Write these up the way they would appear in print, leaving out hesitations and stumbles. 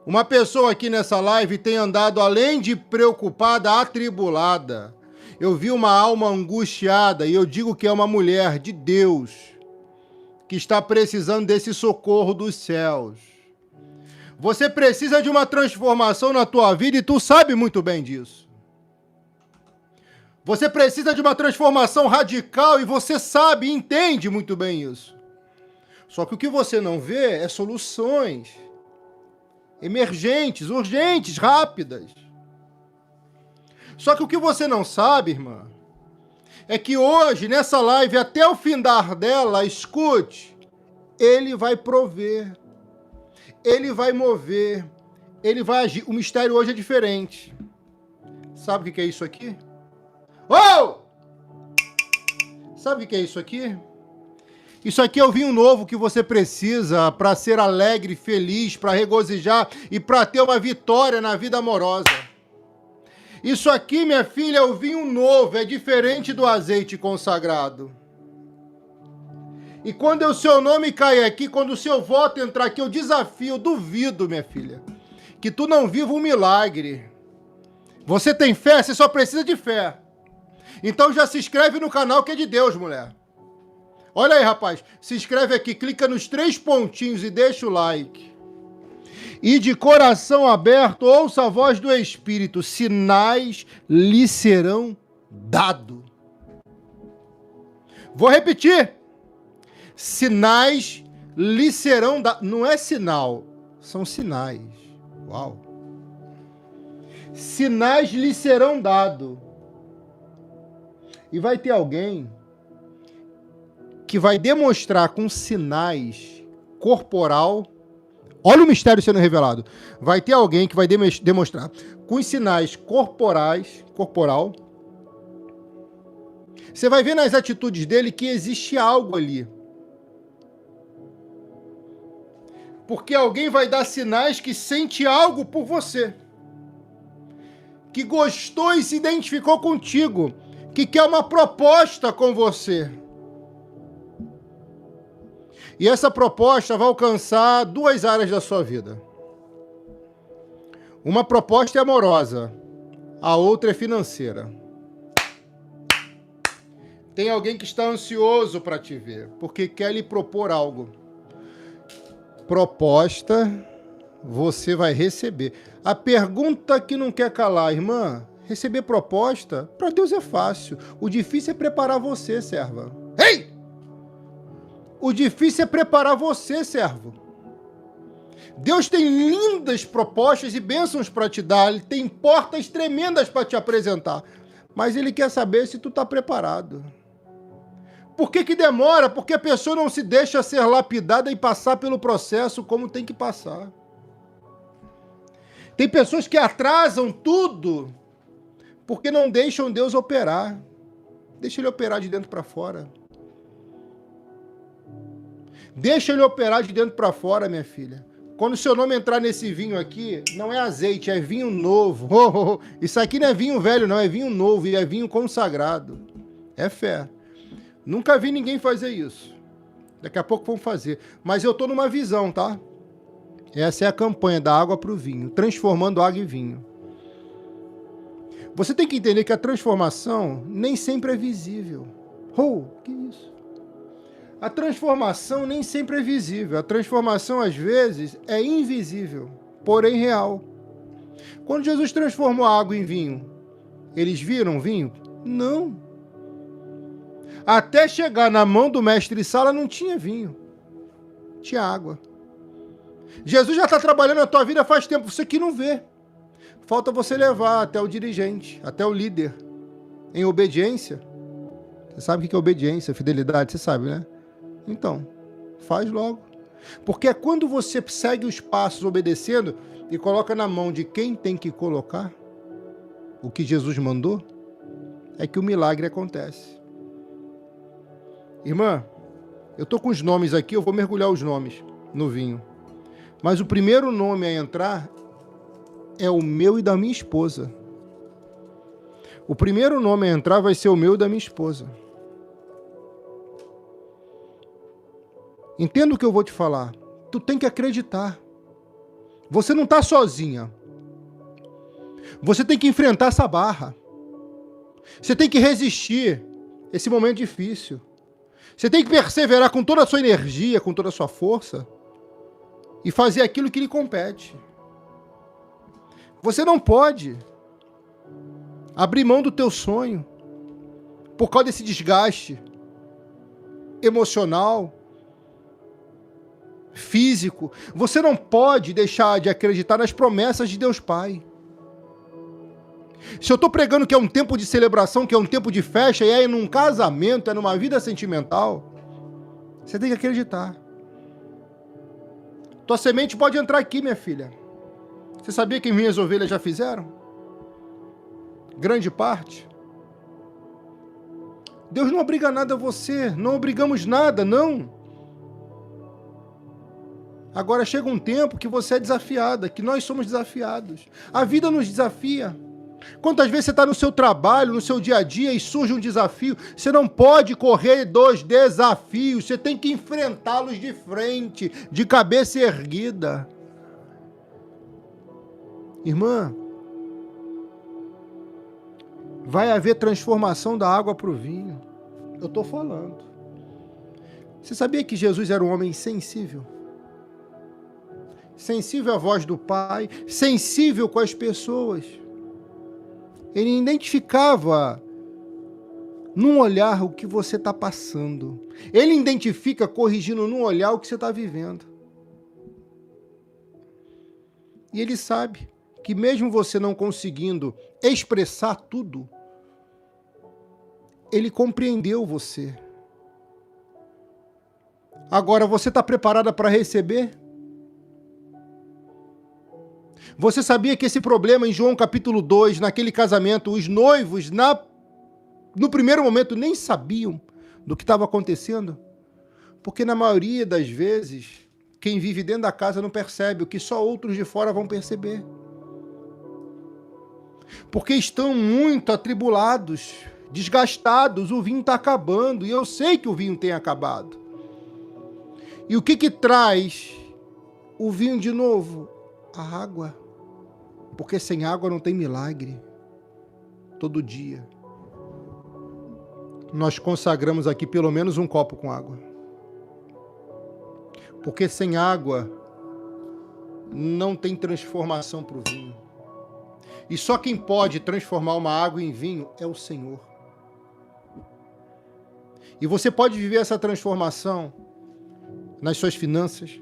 Uma pessoa aqui nessa live tem andado, além de preocupada, atribulada. Eu vi uma alma angustiada e eu digo que é uma mulher de Deus que está precisando desse socorro dos céus. Você precisa de uma transformação na tua vida e tu sabe muito bem disso. Você precisa de uma transformação radical e você sabe e entende muito bem isso. Só que o que você não vê é soluções emergentes, urgentes, rápidas. Só que o que você não sabe, irmã, é que hoje, nessa live, até o findar dela, escute, ele vai prover, ele vai mover, ele vai agir. O mistério hoje é diferente. Sabe o que é isso aqui? Oh! Sabe o que é isso aqui? Isso aqui é o vinho novo que você precisa para ser alegre, feliz, para regozijar e para ter uma vitória na vida amorosa. Isso aqui, minha filha, é o vinho novo, é diferente do azeite consagrado. E quando o seu nome cair aqui, quando o seu voto entrar aqui, eu desafio, eu duvido, minha filha, que tu não viva um milagre. Você tem fé? Você só precisa de fé. Então já se inscreve no canal que é de Deus, mulher. Olha aí, rapaz, se inscreve aqui, clica nos 3 pontinhos e deixa o like. E de coração aberto, ouça a voz do Espírito, sinais lhe serão dados. Vou repetir, sinais lhe serão dados. Não é sinal, são sinais. Uau! Sinais lhe serão dados. E vai ter alguém que vai demonstrar com sinais corporal. Olha o mistério sendo revelado. Vai ter alguém que vai demonstrar com sinais corporal. Você vai ver nas atitudes dele que existe algo ali. Porque alguém vai dar sinais que sente algo por você. Que gostou e se identificou contigo. Que quer uma proposta com você. E essa proposta vai alcançar 2 áreas da sua vida. Uma proposta é amorosa, a outra é financeira. Tem alguém que está ansioso para te ver, porque quer lhe propor algo. Proposta, você vai receber. A pergunta que não quer calar, irmã, receber proposta, para Deus é fácil. O difícil é preparar você, serva. Ei! O difícil é preparar você, servo. Deus tem lindas propostas e bênçãos para te dar. Ele tem portas tremendas para te apresentar. Mas Ele quer saber se tu está preparado. Por que demora? Porque a pessoa não se deixa ser lapidada e passar pelo processo como tem que passar. Tem pessoas que atrasam tudo porque não deixam Deus operar. Deixa Ele operar de dentro para fora. Deixa Ele operar de dentro para fora, minha filha. Quando o seu nome entrar nesse vinho aqui, não é azeite, é vinho novo. Isso aqui não é vinho velho, não, é vinho novo e é vinho consagrado. É fé. Nunca vi ninguém fazer isso. Daqui a pouco vamos fazer. Mas eu estou numa visão, tá? Essa é a campanha da água para o vinho, transformando água em vinho. Você tem que entender que a transformação nem sempre é visível. Que isso? A transformação nem sempre é visível. A transformação, às vezes, é invisível, porém real. Quando Jesus transformou a água em vinho, eles viram vinho? Não. Até chegar na mão do mestre Sala, não tinha vinho. Tinha água. Jesus já está trabalhando na tua vida faz tempo, você que não vê. Falta você levar até o dirigente, até o líder, em obediência. Você sabe o que é obediência, fidelidade? Você sabe, né? Então, faz logo. Porque é quando você segue os passos obedecendo e coloca na mão de quem tem que colocar o que Jesus mandou, é que o milagre acontece. Irmã, eu estou com os nomes aqui, eu vou mergulhar os nomes no vinho. Mas o primeiro nome a entrar é o meu e da minha esposa. O primeiro nome a entrar vai ser o meu e da minha esposa. Entenda o que eu vou te falar. Tu tem que acreditar. Você não está sozinha. Você tem que enfrentar essa barra. Você tem que resistir esse momento difícil. Você tem que perseverar com toda a sua energia, com toda a sua força e fazer aquilo que lhe compete. Você não pode abrir mão do teu sonho por causa desse desgaste emocional, físico. Você não pode deixar de acreditar nas promessas de Deus Pai. Se eu estou pregando que é um tempo de celebração, que é um tempo de festa, e é num casamento, é numa vida sentimental, você tem que acreditar. Tua semente pode entrar aqui, minha filha. Você sabia que minhas ovelhas já fizeram? Grande parte. Deus não obriga nada a você, não obrigamos nada, não. Agora chega um tempo que você é desafiada, que nós somos desafiados. A vida nos desafia. Quantas vezes você está no seu trabalho, no seu dia a dia e surge um desafio, você não pode correr dos desafios, você tem que enfrentá-los de frente, de cabeça erguida. Irmã, vai haver transformação da água para o vinho. Eu estou falando. Você sabia que Jesus era um homem sensível? Sensível à voz do Pai, sensível com as pessoas. Ele identificava num olhar o que você está passando. Ele identifica, corrigindo num olhar o que você está vivendo. E ele sabe que mesmo você não conseguindo expressar tudo, ele compreendeu você. Agora, você está preparada para receber? Você sabia que esse problema em João capítulo 2, naquele casamento, os noivos, no primeiro momento, nem sabiam do que estava acontecendo? Porque na maioria das vezes, quem vive dentro da casa não percebe o que só outros de fora vão perceber. Porque estão muito atribulados, desgastados, o vinho está acabando, e eu sei que o vinho tem acabado. E o que traz o vinho de novo? A água. Porque sem água não tem milagre. Todo dia nós consagramos aqui pelo menos um copo com água. Porque sem água não tem transformação para o vinho. E só quem pode transformar uma água em vinho é o Senhor. E você pode viver essa transformação nas suas finanças,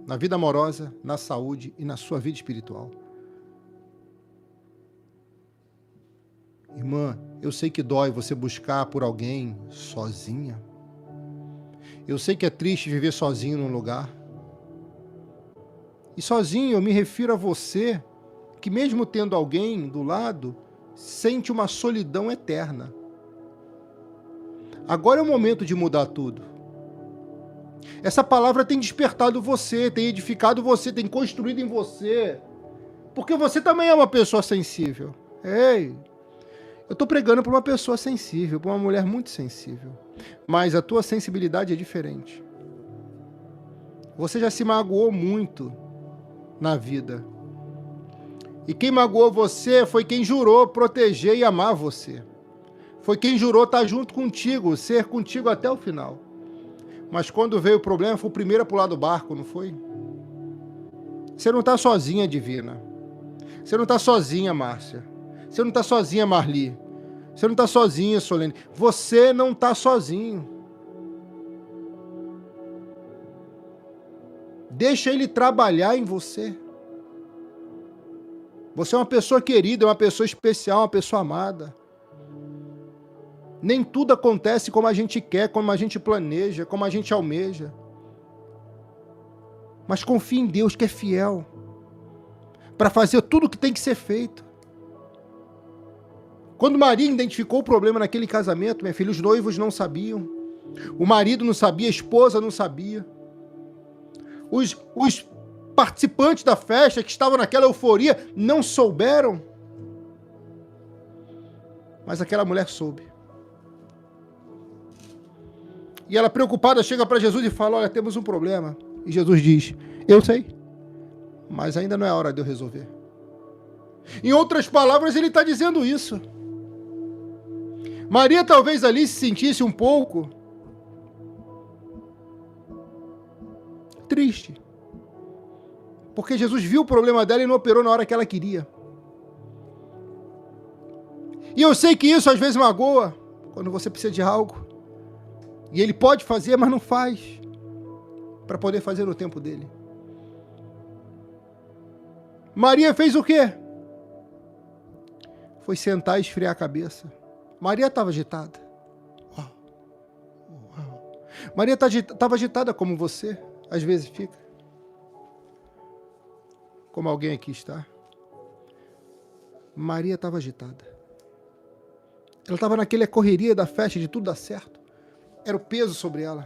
na vida amorosa, na saúde e na sua vida espiritual. Irmã, eu sei que dói você buscar por alguém sozinha. Eu sei que é triste viver sozinho num lugar. E sozinho eu me refiro a você, que mesmo tendo alguém do lado, sente uma solidão eterna. Agora é o momento de mudar tudo. Essa palavra tem despertado você, tem edificado você, tem construído em você. Porque você também é uma pessoa sensível. Ei, eu estou pregando para uma pessoa sensível, para uma mulher muito sensível. Mas a tua sensibilidade é diferente. Você já se magoou muito na vida. E quem magoou você foi quem jurou proteger e amar você. Foi quem jurou estar junto contigo, ser contigo até o final. Mas quando veio o problema, foi o primeiro a pular do barco, não foi? Você não está sozinha, Divina. Você não está sozinha, Márcia. Você não está sozinha, Marli. Você não está sozinha, Solene. Você não está sozinho. Deixa ele trabalhar em você. Você é uma pessoa querida, é uma pessoa especial, uma pessoa amada. Nem tudo acontece como a gente quer, como a gente planeja, como a gente almeja. Mas confie em Deus, que é fiel, para fazer tudo o que tem que ser feito. Quando Maria identificou o problema naquele casamento, minha filha, os noivos não sabiam. O marido não sabia, a esposa não sabia. Os participantes da festa que estavam naquela euforia não souberam. Mas aquela mulher soube. E ela, preocupada, chega para Jesus e fala: olha, temos um problema. E Jesus diz: eu sei, mas ainda não é a hora de eu resolver. Em outras palavras, ele está dizendo isso. Maria talvez ali se sentisse um pouco triste, porque Jesus viu o problema dela e não operou na hora que ela queria. E eu sei que isso às vezes magoa, quando você precisa de algo, e ele pode fazer, mas não faz, para poder fazer no tempo dele. Maria fez o quê? Foi sentar e esfriar a cabeça. Maria estava agitada. Uau. Uau. Maria estava agitada como você, às vezes fica. Como alguém aqui está. Maria estava agitada. Ela estava naquela correria da festa de tudo dar certo. Era o peso sobre ela.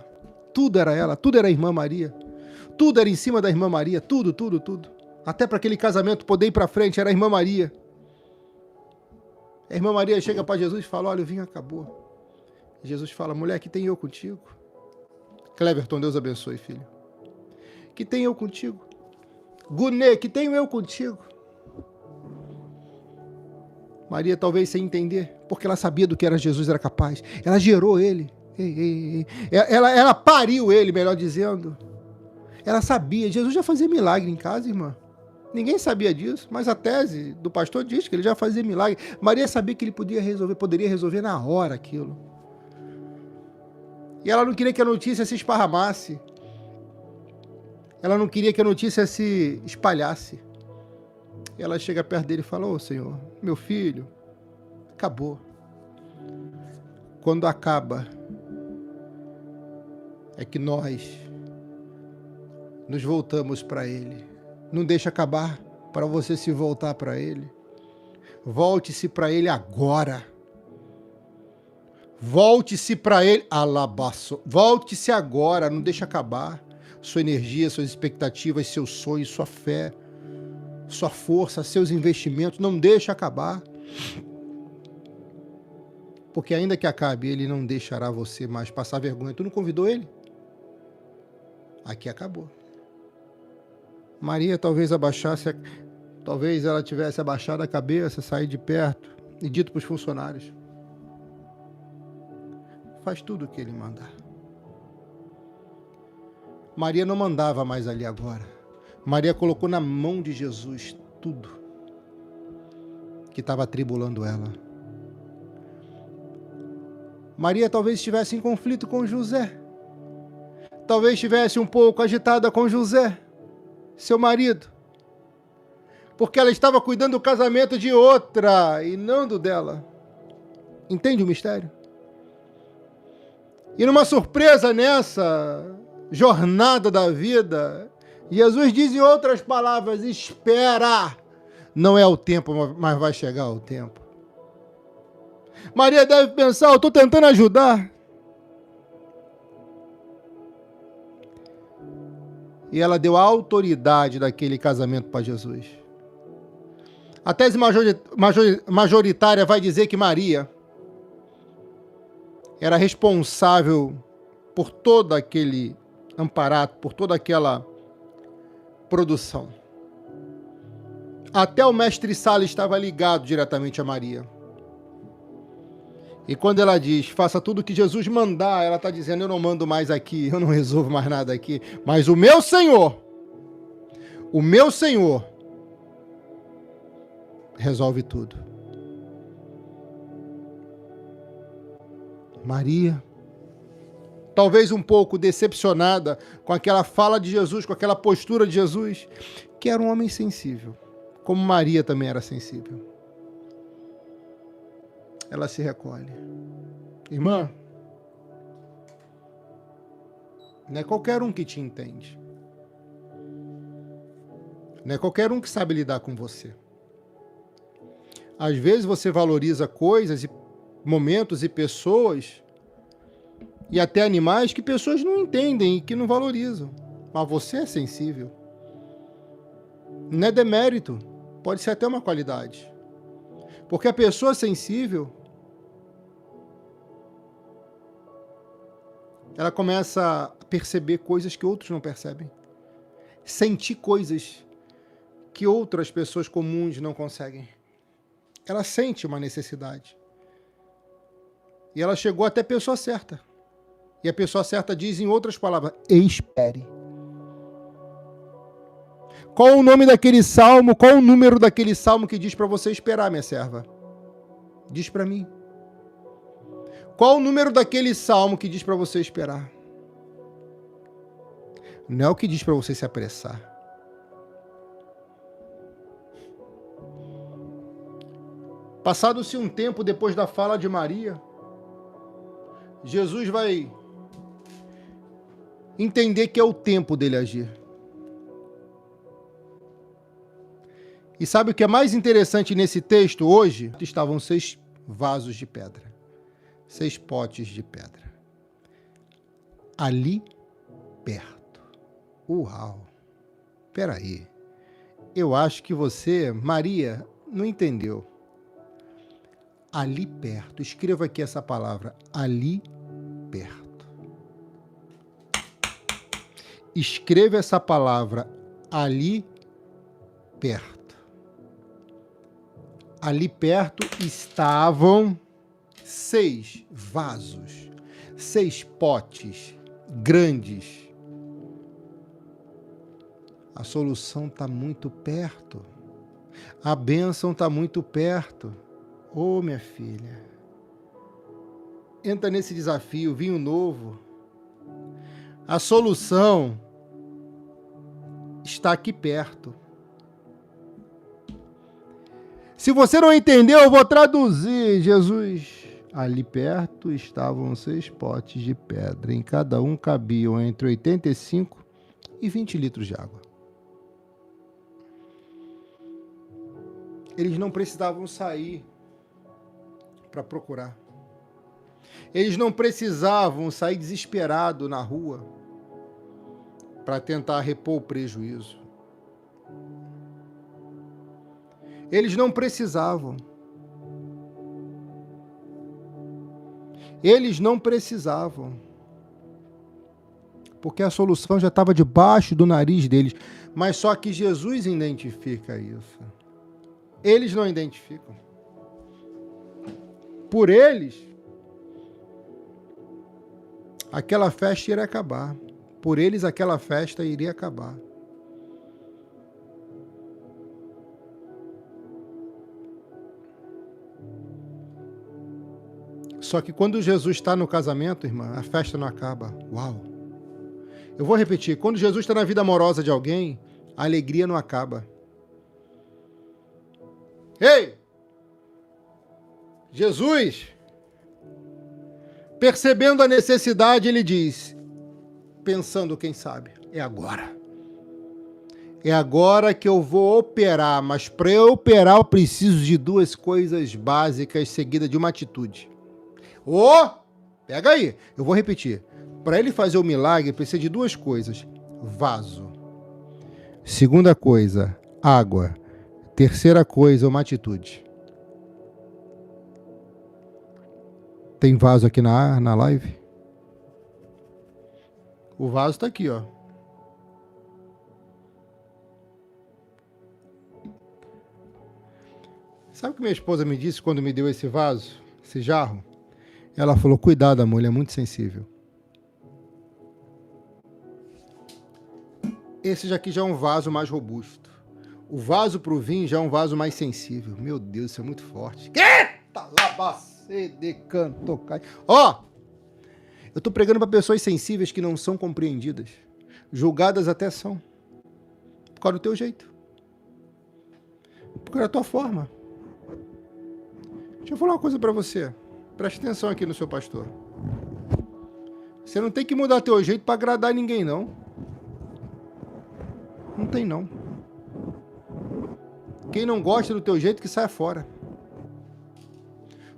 Tudo era ela, tudo era a irmã Maria. Tudo era em cima da irmã Maria, tudo. Até para aquele casamento poder ir para frente, era a irmã Maria. A irmã Maria chega para Jesus e fala, olha, o vinho acabou. E Jesus fala, mulher, que tem eu contigo? Cleverton, Deus abençoe, filho. Que tem eu contigo? Gunê, que tenho eu contigo? Maria talvez sem entender, porque ela sabia do que era Jesus era capaz. Ela gerou ele. Ela pariu ele, melhor dizendo. Ela sabia. Jesus já fazia milagre em casa, irmã. Ninguém sabia disso, mas a tese do pastor diz que ele já fazia milagre. Maria sabia que ele poderia resolver na hora aquilo. E ela não queria que a notícia se esparramasse. Ela não queria que a notícia se espalhasse. E ela chega perto dele e fala, ô Senhor, meu filho, acabou. Quando acaba, é que nós nos voltamos para ele. Não deixa acabar para você se voltar para ele. Volte-se para ele agora. Volte-se para ele, alabaço. Volte-se agora, não deixa acabar. Sua energia, suas expectativas, seus sonhos, sua fé, sua força, seus investimentos, não deixa acabar. Porque ainda que acabe, ele não deixará você mais passar vergonha. Tu não convidou ele? Aqui acabou. Maria talvez talvez ela tivesse abaixado a cabeça, saído de perto e dito para os funcionários, faz tudo o que ele mandar. Maria não mandava mais ali agora. Maria colocou na mão de Jesus tudo que estava atribulando ela. Maria talvez estivesse em conflito com José. Talvez estivesse um pouco agitada com José, seu marido, porque ela estava cuidando do casamento de outra e não do dela. Entende o mistério? E numa surpresa nessa jornada da vida, Jesus diz em outras palavras, espera, não é o tempo, mas vai chegar o tempo. Maria deve pensar, eu estou tentando ajudar. E ela deu a autoridade daquele casamento para Jesus. A tese majoritária vai dizer que Maria era responsável por todo aquele amparato, por toda aquela produção. Até o mestre Sala estava ligado diretamente a Maria. E quando ela diz, faça tudo o que Jesus mandar, ela está dizendo, eu não mando mais aqui, eu não resolvo mais nada aqui, mas o meu Senhor resolve tudo. Maria, talvez um pouco decepcionada com aquela fala de Jesus, com aquela postura de Jesus, que era um homem sensível, como Maria também era sensível. Ela se recolhe. Irmã, não é qualquer um que te entende. Não é qualquer um que sabe lidar com você. Às vezes você valoriza coisas e momentos e pessoas e até animais que pessoas não entendem e que não valorizam. Mas você é sensível. Não é demérito. Pode ser até uma qualidade. Porque a pessoa sensível, ela começa a perceber coisas que outros não percebem. Sentir coisas que outras pessoas comuns não conseguem. Ela sente uma necessidade. E ela chegou até a pessoa certa. E a pessoa certa diz, em outras palavras, espere. Qual o nome daquele salmo, qual o número daquele salmo que diz para você esperar, minha serva? Diz para mim. Qual o número daquele salmo que diz para você esperar? Não é o que diz para você se apressar. Passado-se um tempo depois da fala de Maria, Jesus vai entender que é o tempo dele agir. E sabe o que é mais interessante nesse texto hoje? Estavam 6 vasos de pedra, 6 potes de pedra, ali perto. Uau! Peraí, eu acho que você, Maria, não entendeu. Ali perto, escreva aqui essa palavra, ali perto. Escreva essa palavra, ali perto. Ali perto estavam 6 vasos, 6 potes grandes. A solução está muito perto. A bênção está muito perto. Ô, minha filha, entra nesse desafio, vinho novo. A solução está aqui perto. Se você não entendeu, eu vou traduzir. Jesus, ali perto estavam 6 potes de pedra. Em cada um cabiam entre 85 e 20 litros de água. Eles não precisavam sair para procurar. Eles não precisavam sair desesperado na rua para tentar repor o prejuízo. Eles não precisavam. Eles não precisavam. Porque a solução já estava debaixo do nariz deles. Mas só que Jesus identifica isso. Eles não identificam. Por eles, aquela festa iria acabar. Por eles, aquela festa iria acabar. Só que quando Jesus está no casamento, irmã, a festa não acaba. Uau! Eu vou repetir. Quando Jesus está na vida amorosa de alguém, a alegria não acaba. Ei! Jesus, percebendo a necessidade, ele diz, pensando, quem sabe, é agora. É agora que eu vou operar, mas para eu operar eu preciso de 2 coisas básicas seguidas de uma atitude. Pega aí, eu vou repetir. Para ele fazer o milagre, precisa de 2 coisas. Vaso. Segunda coisa, água. Terceira coisa, uma atitude. Tem vaso aqui na live? O vaso está aqui, ó. Sabe o que minha esposa me disse quando me deu esse vaso, esse jarro? Ela falou, cuidado, amor, ele é muito sensível. Esse aqui já é um vaso mais robusto. O vaso para o vinho já é um vaso mais sensível. Meu Deus, isso é muito forte. Ó, eu estou pregando para pessoas sensíveis que não são compreendidas. Julgadas até são. Por causa do teu jeito. Por causa da tua forma. Deixa eu falar uma coisa para você. Preste atenção aqui no seu pastor. Você não tem que mudar teu jeito para agradar ninguém, não. Não tem, não. Quem não gosta do teu jeito, que saia fora.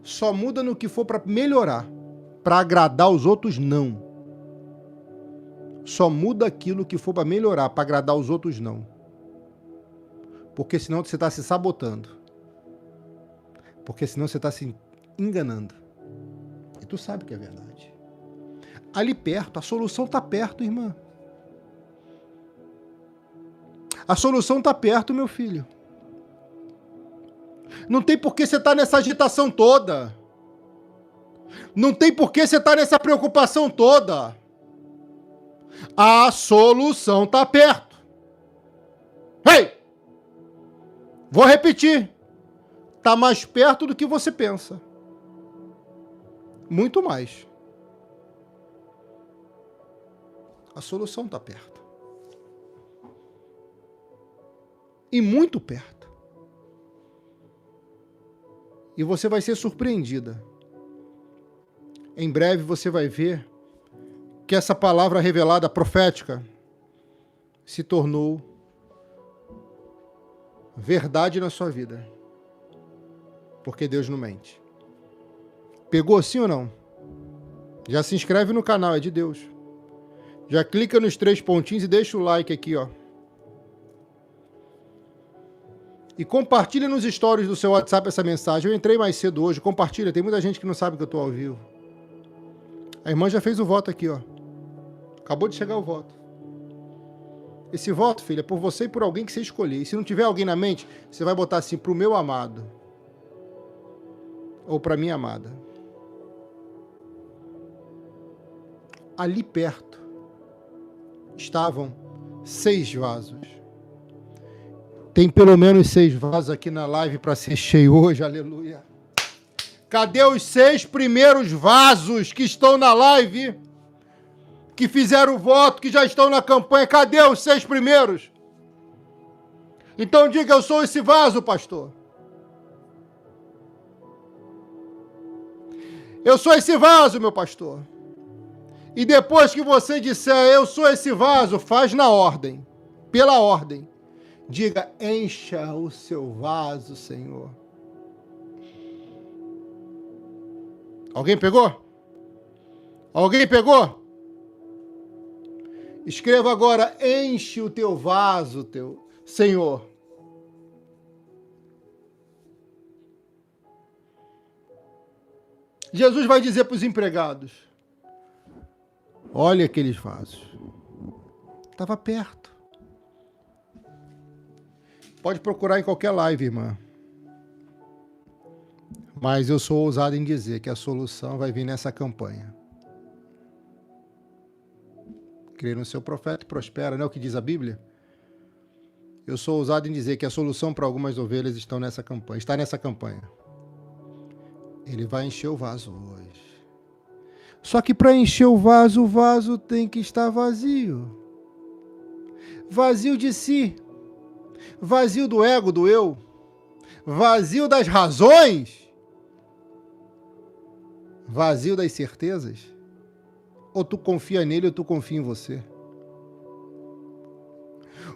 Só muda no que for para melhorar. Para agradar os outros, não. Só muda aquilo que for para melhorar. Para agradar os outros, não. Porque senão você está se sabotando. Porque senão você está se enganando. E tu sabe que é verdade. Ali perto, a solução está perto, irmã. A solução está perto, meu filho. Não tem por que você estar nessa agitação toda. Não tem por que você estar nessa preocupação toda. A solução está perto. Ei! Vou repetir. Está mais perto do que você pensa. Muito mais. A solução está perto. E muito perto. E você vai ser surpreendida. Em breve você vai ver que essa palavra revelada profética se tornou verdade na sua vida. Porque Deus não mente. Pegou sim ou não? Já se inscreve no canal, é de Deus. Já clica nos 3 pontinhos e deixa o like aqui, ó. E compartilha nos stories do seu WhatsApp essa mensagem. Eu entrei mais cedo hoje, compartilha. Tem muita gente que não sabe que eu estou ao vivo. A irmã já fez o voto aqui, ó. Acabou de chegar o voto. Esse voto, filha, é por você e por alguém que você escolher. E se não tiver alguém na mente, você vai botar assim, pro meu amado. Ou pra minha amada. Ali perto estavam 6 vasos. Tem pelo menos 6 vasos aqui na live para ser cheio hoje, aleluia. Cadê os 6 primeiros vasos que estão na live? Que fizeram o voto, que já estão na campanha? Cadê os 6 primeiros? Então diga, eu sou esse vaso, pastor. Eu sou esse vaso, meu pastor. E depois que você disser, eu sou esse vaso, faz na ordem, pela ordem. Diga, encha o seu vaso, Senhor. Alguém pegou? Alguém pegou? Escreva agora, enche o teu vaso, teu Senhor. Jesus vai dizer para os empregados, olha aqueles vasos. Estava perto. Pode procurar em qualquer live, irmã. Mas eu sou ousado em dizer que a solução vai vir nessa campanha. Crê no seu profeta e prospera, não é o que diz a Bíblia? Eu sou ousado em dizer que a solução para algumas ovelhas está nessa campanha. Ele vai encher o vaso hoje. Só que para encher o vaso tem que estar vazio. Vazio de si. Vazio do ego, do eu. Vazio das razões. Vazio das certezas. Ou tu confia nele ou tu confia em você.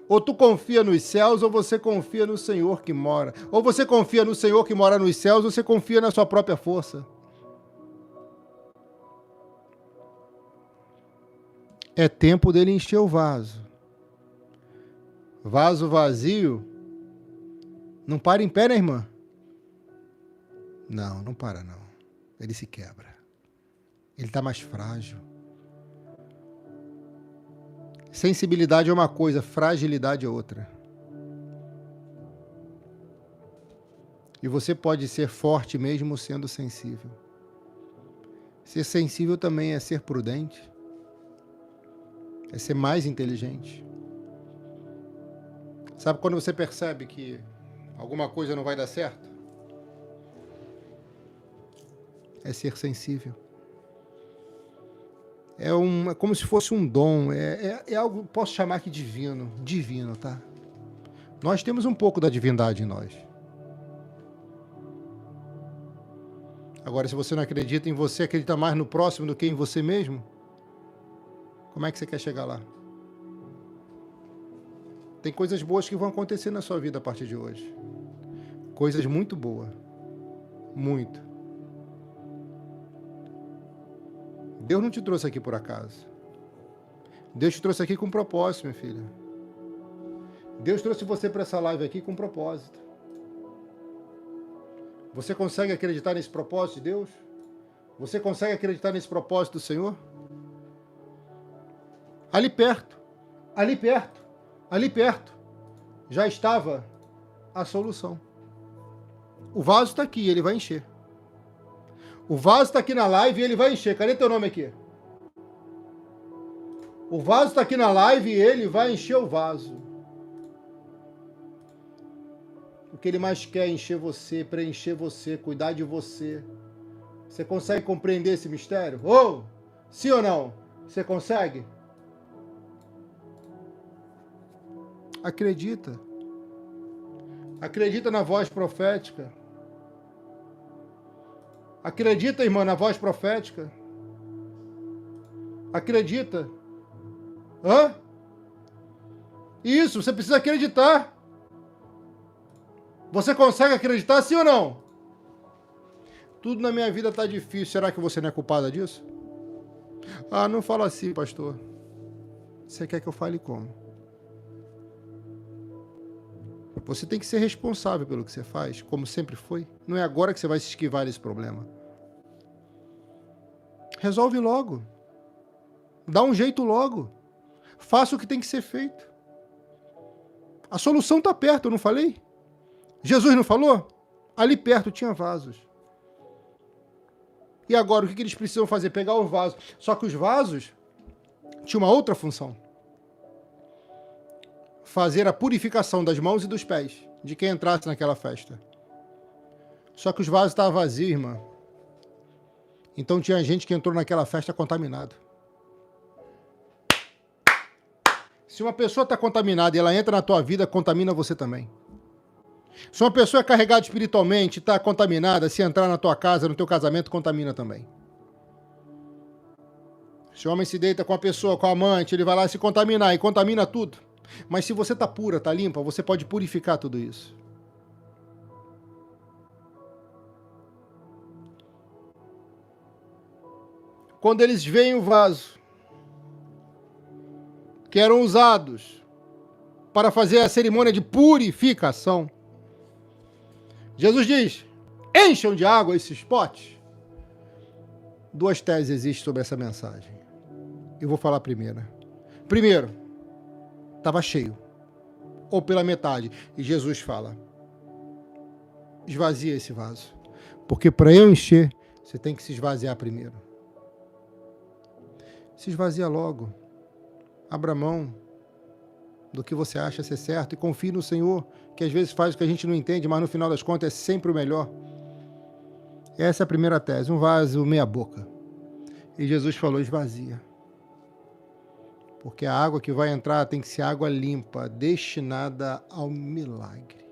Ou tu confia nos céus ou você confia no Senhor que mora. Ou você confia no Senhor que mora nos céus ou você confia na sua própria força. É tempo dele encher o vaso. Vaso vazio não para em pé, né, irmã? Não, não para não. Ele se quebra. Ele está mais frágil. Sensibilidade é uma coisa, fragilidade é outra. E você pode ser forte mesmo sendo sensível. Ser sensível também é ser prudente. É ser mais inteligente. Sabe quando você percebe que alguma coisa não vai dar certo? É ser sensível. É como se fosse um dom, é algo, posso chamar aqui divino, tá? Nós temos um pouco da divindade em nós. Agora, se você não acredita em você, acredita mais no próximo do que em você mesmo, como é que você quer chegar lá? Tem coisas boas que vão acontecer na sua vida a partir de hoje. Coisas muito boas. Muito. Deus não te trouxe aqui por acaso. Deus te trouxe aqui com um propósito, minha filha. Deus trouxe você para essa live aqui com um propósito. Você consegue acreditar nesse propósito de Deus? Você consegue acreditar nesse propósito do Senhor? Ali perto, ali perto, ali perto, já estava a solução. O vaso está aqui, ele vai encher. O vaso está aqui na live e ele vai encher. Cadê teu nome aqui? O vaso está aqui na live e ele vai encher o vaso. O que ele mais quer é encher você, preencher você, cuidar de você. Você consegue compreender esse mistério? Ou, sim ou não? Você consegue? Acredita. Acredita na voz profética. Acredita, irmã, na voz profética. Acredita. Hã? Isso, você precisa acreditar. Você consegue acreditar, sim ou não? Tudo na minha vida está difícil. Será que você não é culpada disso? Ah, não fala assim, pastor. Você quer que eu fale como? Você tem que ser responsável pelo que você faz, como sempre foi. Não é agora que você vai se esquivar desse problema. Resolve logo. Dá um jeito logo. Faça o que tem que ser feito. A solução está perto, eu não falei? Jesus não falou? Ali perto tinha vasos. E agora, o que eles precisam fazer? Pegar os vasos. Só que os vasos tinham uma outra função. Fazer a purificação das mãos e dos pés de quem entrasse naquela festa. Só que os vasos estavam vazios, irmã. Então tinha gente que entrou naquela festa contaminado. Se uma pessoa está contaminada e ela entra na tua vida, contamina você também. Se uma pessoa é carregada espiritualmente, está contaminada, se entrar na tua casa, no teu casamento, contamina também. Se o homem se deita com a pessoa, com a amante, ele vai lá se contaminar e contamina tudo. Mas se você está pura, está limpa, você pode purificar tudo isso. Quando eles veem o vaso, que eram usados para fazer a cerimônia de purificação, Jesus diz, encham de água esses potes. Duas teses existem sobre essa mensagem. Eu vou falar a primeira. Primeiro, estava cheio, ou pela metade. E Jesus fala, esvazia esse vaso. Porque para eu encher, você tem que se esvaziar primeiro. Se esvazia logo. Abra mão do que você acha ser certo e confie no Senhor, que às vezes faz o que a gente não entende, mas no final das contas é sempre o melhor. Essa é a primeira tese, um vaso meia boca. E Jesus falou, esvazia. Porque a água que vai entrar tem que ser água limpa, destinada ao milagre.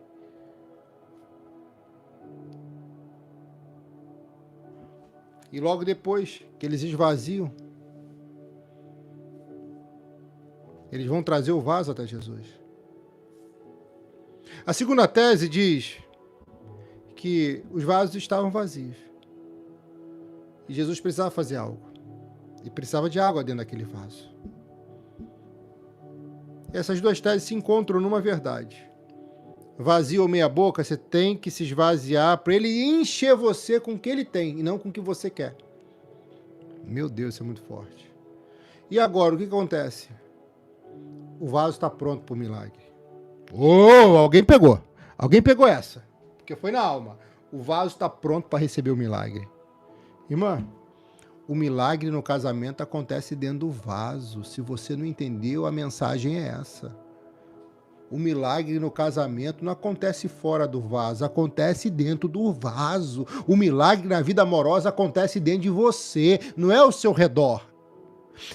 E logo depois que eles esvaziam, eles vão trazer o vaso até Jesus. A segunda tese diz que os vasos estavam vazios. E Jesus precisava fazer algo. E precisava de água dentro daquele vaso. Essas duas teses se encontram numa verdade. Vazio ou meia boca, você tem que se esvaziar para ele encher você com o que ele tem e não com o que você quer. Meu Deus, isso é muito forte. E agora, o que acontece? O vaso está pronto para o milagre. Oh, alguém pegou. Alguém pegou essa. Porque foi na alma. O vaso está pronto para receber o milagre. Irmã, o milagre no casamento acontece dentro do vaso. Se você não entendeu, a mensagem é essa. O milagre no casamento não acontece fora do vaso, acontece dentro do vaso. O milagre na vida amorosa acontece dentro de você, não é ao seu redor.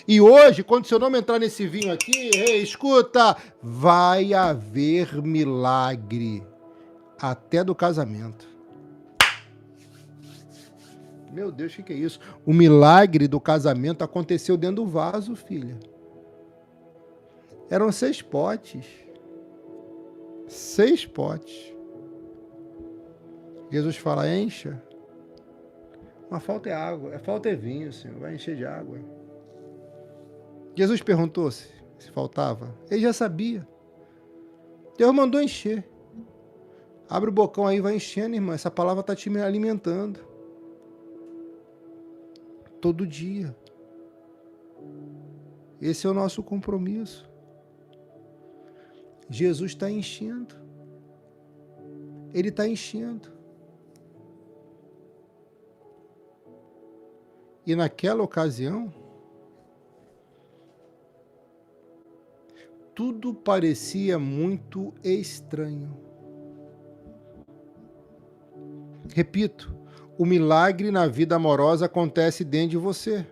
E hoje, quando seu nome entrar nesse vinho aqui, escuta, vai haver milagre até do casamento. Meu Deus, o que é isso? O milagre do casamento aconteceu dentro do vaso, filha. Eram 6 potes. 6 potes. Jesus fala, encha. Mas falta é água, falta é vinho, Senhor, vai encher de água. Jesus perguntou se faltava. Ele já sabia. Deus mandou encher. Abre o bocão aí e vai enchendo, irmã. Essa palavra está te alimentando. Todo dia. Esse é o nosso compromisso. Jesus está enchendo. Ele está enchendo. E naquela ocasião, tudo parecia muito estranho. Repito, o milagre na vida amorosa acontece dentro de você.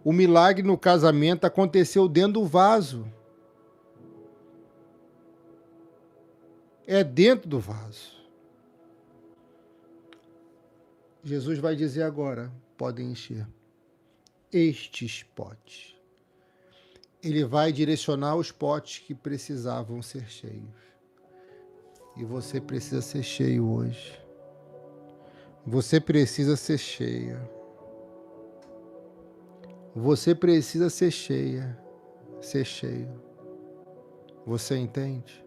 O milagre no casamento aconteceu dentro do vaso. É dentro do vaso. Jesus vai dizer agora, podem encher estes potes. Ele vai direcionar os potes que precisavam ser cheios. E você precisa ser cheio hoje. Você precisa ser cheia. Você precisa ser cheia. Ser cheio. Você entende?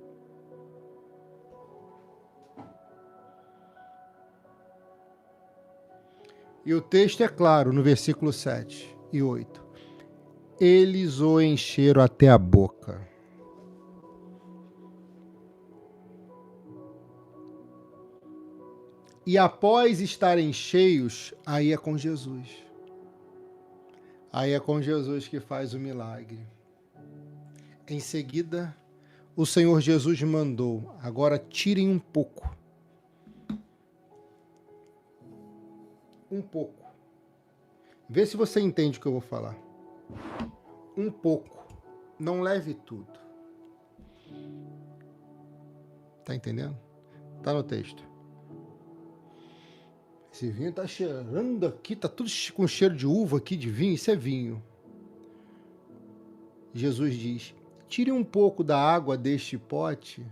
E o texto é claro no versículo 7 e 8. Eles o encheram até a boca. E após estarem cheios, aí é com Jesus. Aí é com Jesus que faz o milagre. Em seguida, o Senhor Jesus mandou, agora tirem um pouco. Um pouco. Vê se você entende o que eu vou falar. Um pouco. Não leve tudo. Tá entendendo? Tá no texto. Esse vinho tá cheirando aqui, tá tudo com cheiro de uva aqui, de vinho. Isso é vinho. Jesus diz, tire um pouco da água destes potes,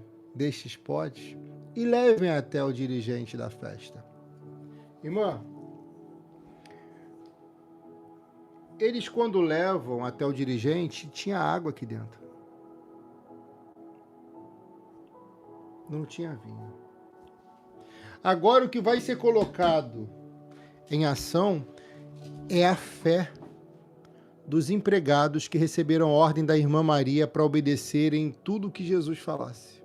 e levem até o dirigente da festa. Irmã, eles quando levam até o dirigente, tinha água aqui dentro. Não tinha vinho. Agora o que vai ser colocado em ação é a fé dos empregados que receberam ordem da irmã Maria para obedecerem tudo o que Jesus falasse.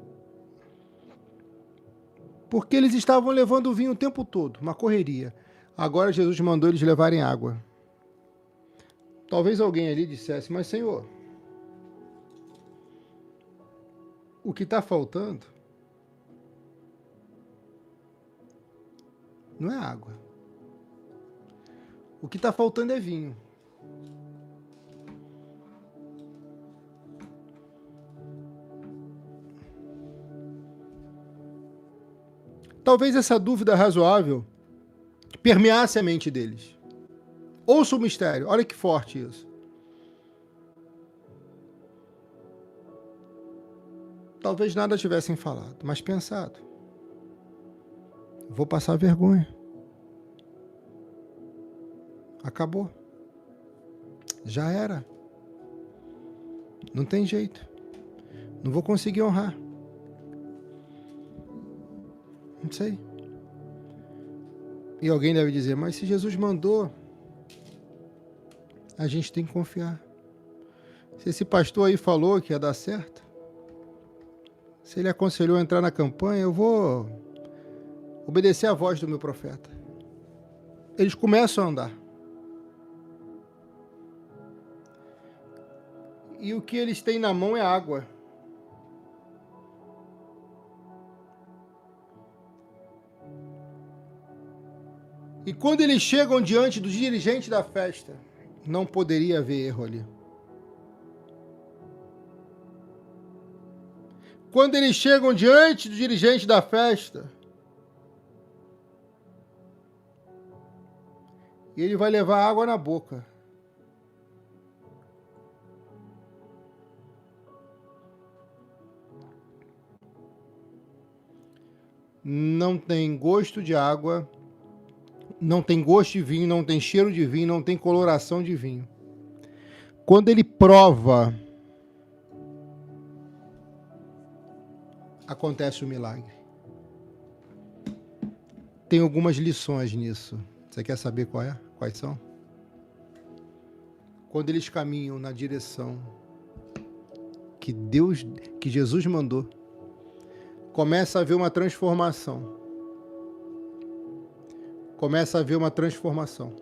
Porque eles estavam levando o vinho o tempo todo, uma correria. Agora Jesus mandou eles levarem água. Talvez alguém ali dissesse, mas Senhor, o que está faltando não é água. O que está faltando é vinho. Talvez essa dúvida razoável permeasse a mente deles. Ouça o mistério, olha que forte isso. Talvez nada tivessem falado, mas pensado. Vou passar vergonha. Acabou. Já era. Não tem jeito. Não vou conseguir honrar. Não sei. E alguém deve dizer, mas se Jesus mandou, a gente tem que confiar. Se esse pastor aí falou que ia dar certo, se ele aconselhou a entrar na campanha, eu vou obedecer à voz do meu profeta. Eles começam a andar. E o que eles têm na mão é água. E quando eles chegam diante do dirigente da festa, não poderia haver erro ali. Quando eles chegam diante do dirigente da festa, e ele vai levar água na boca. Não tem gosto de água, não tem gosto de vinho, não tem cheiro de vinho, não tem coloração de vinho. Quando ele prova, acontece o milagre. Tem algumas lições nisso. Você quer saber quais são? Quando eles caminham na direção que Jesus mandou, começa a haver uma transformação. Começa a haver uma transformação.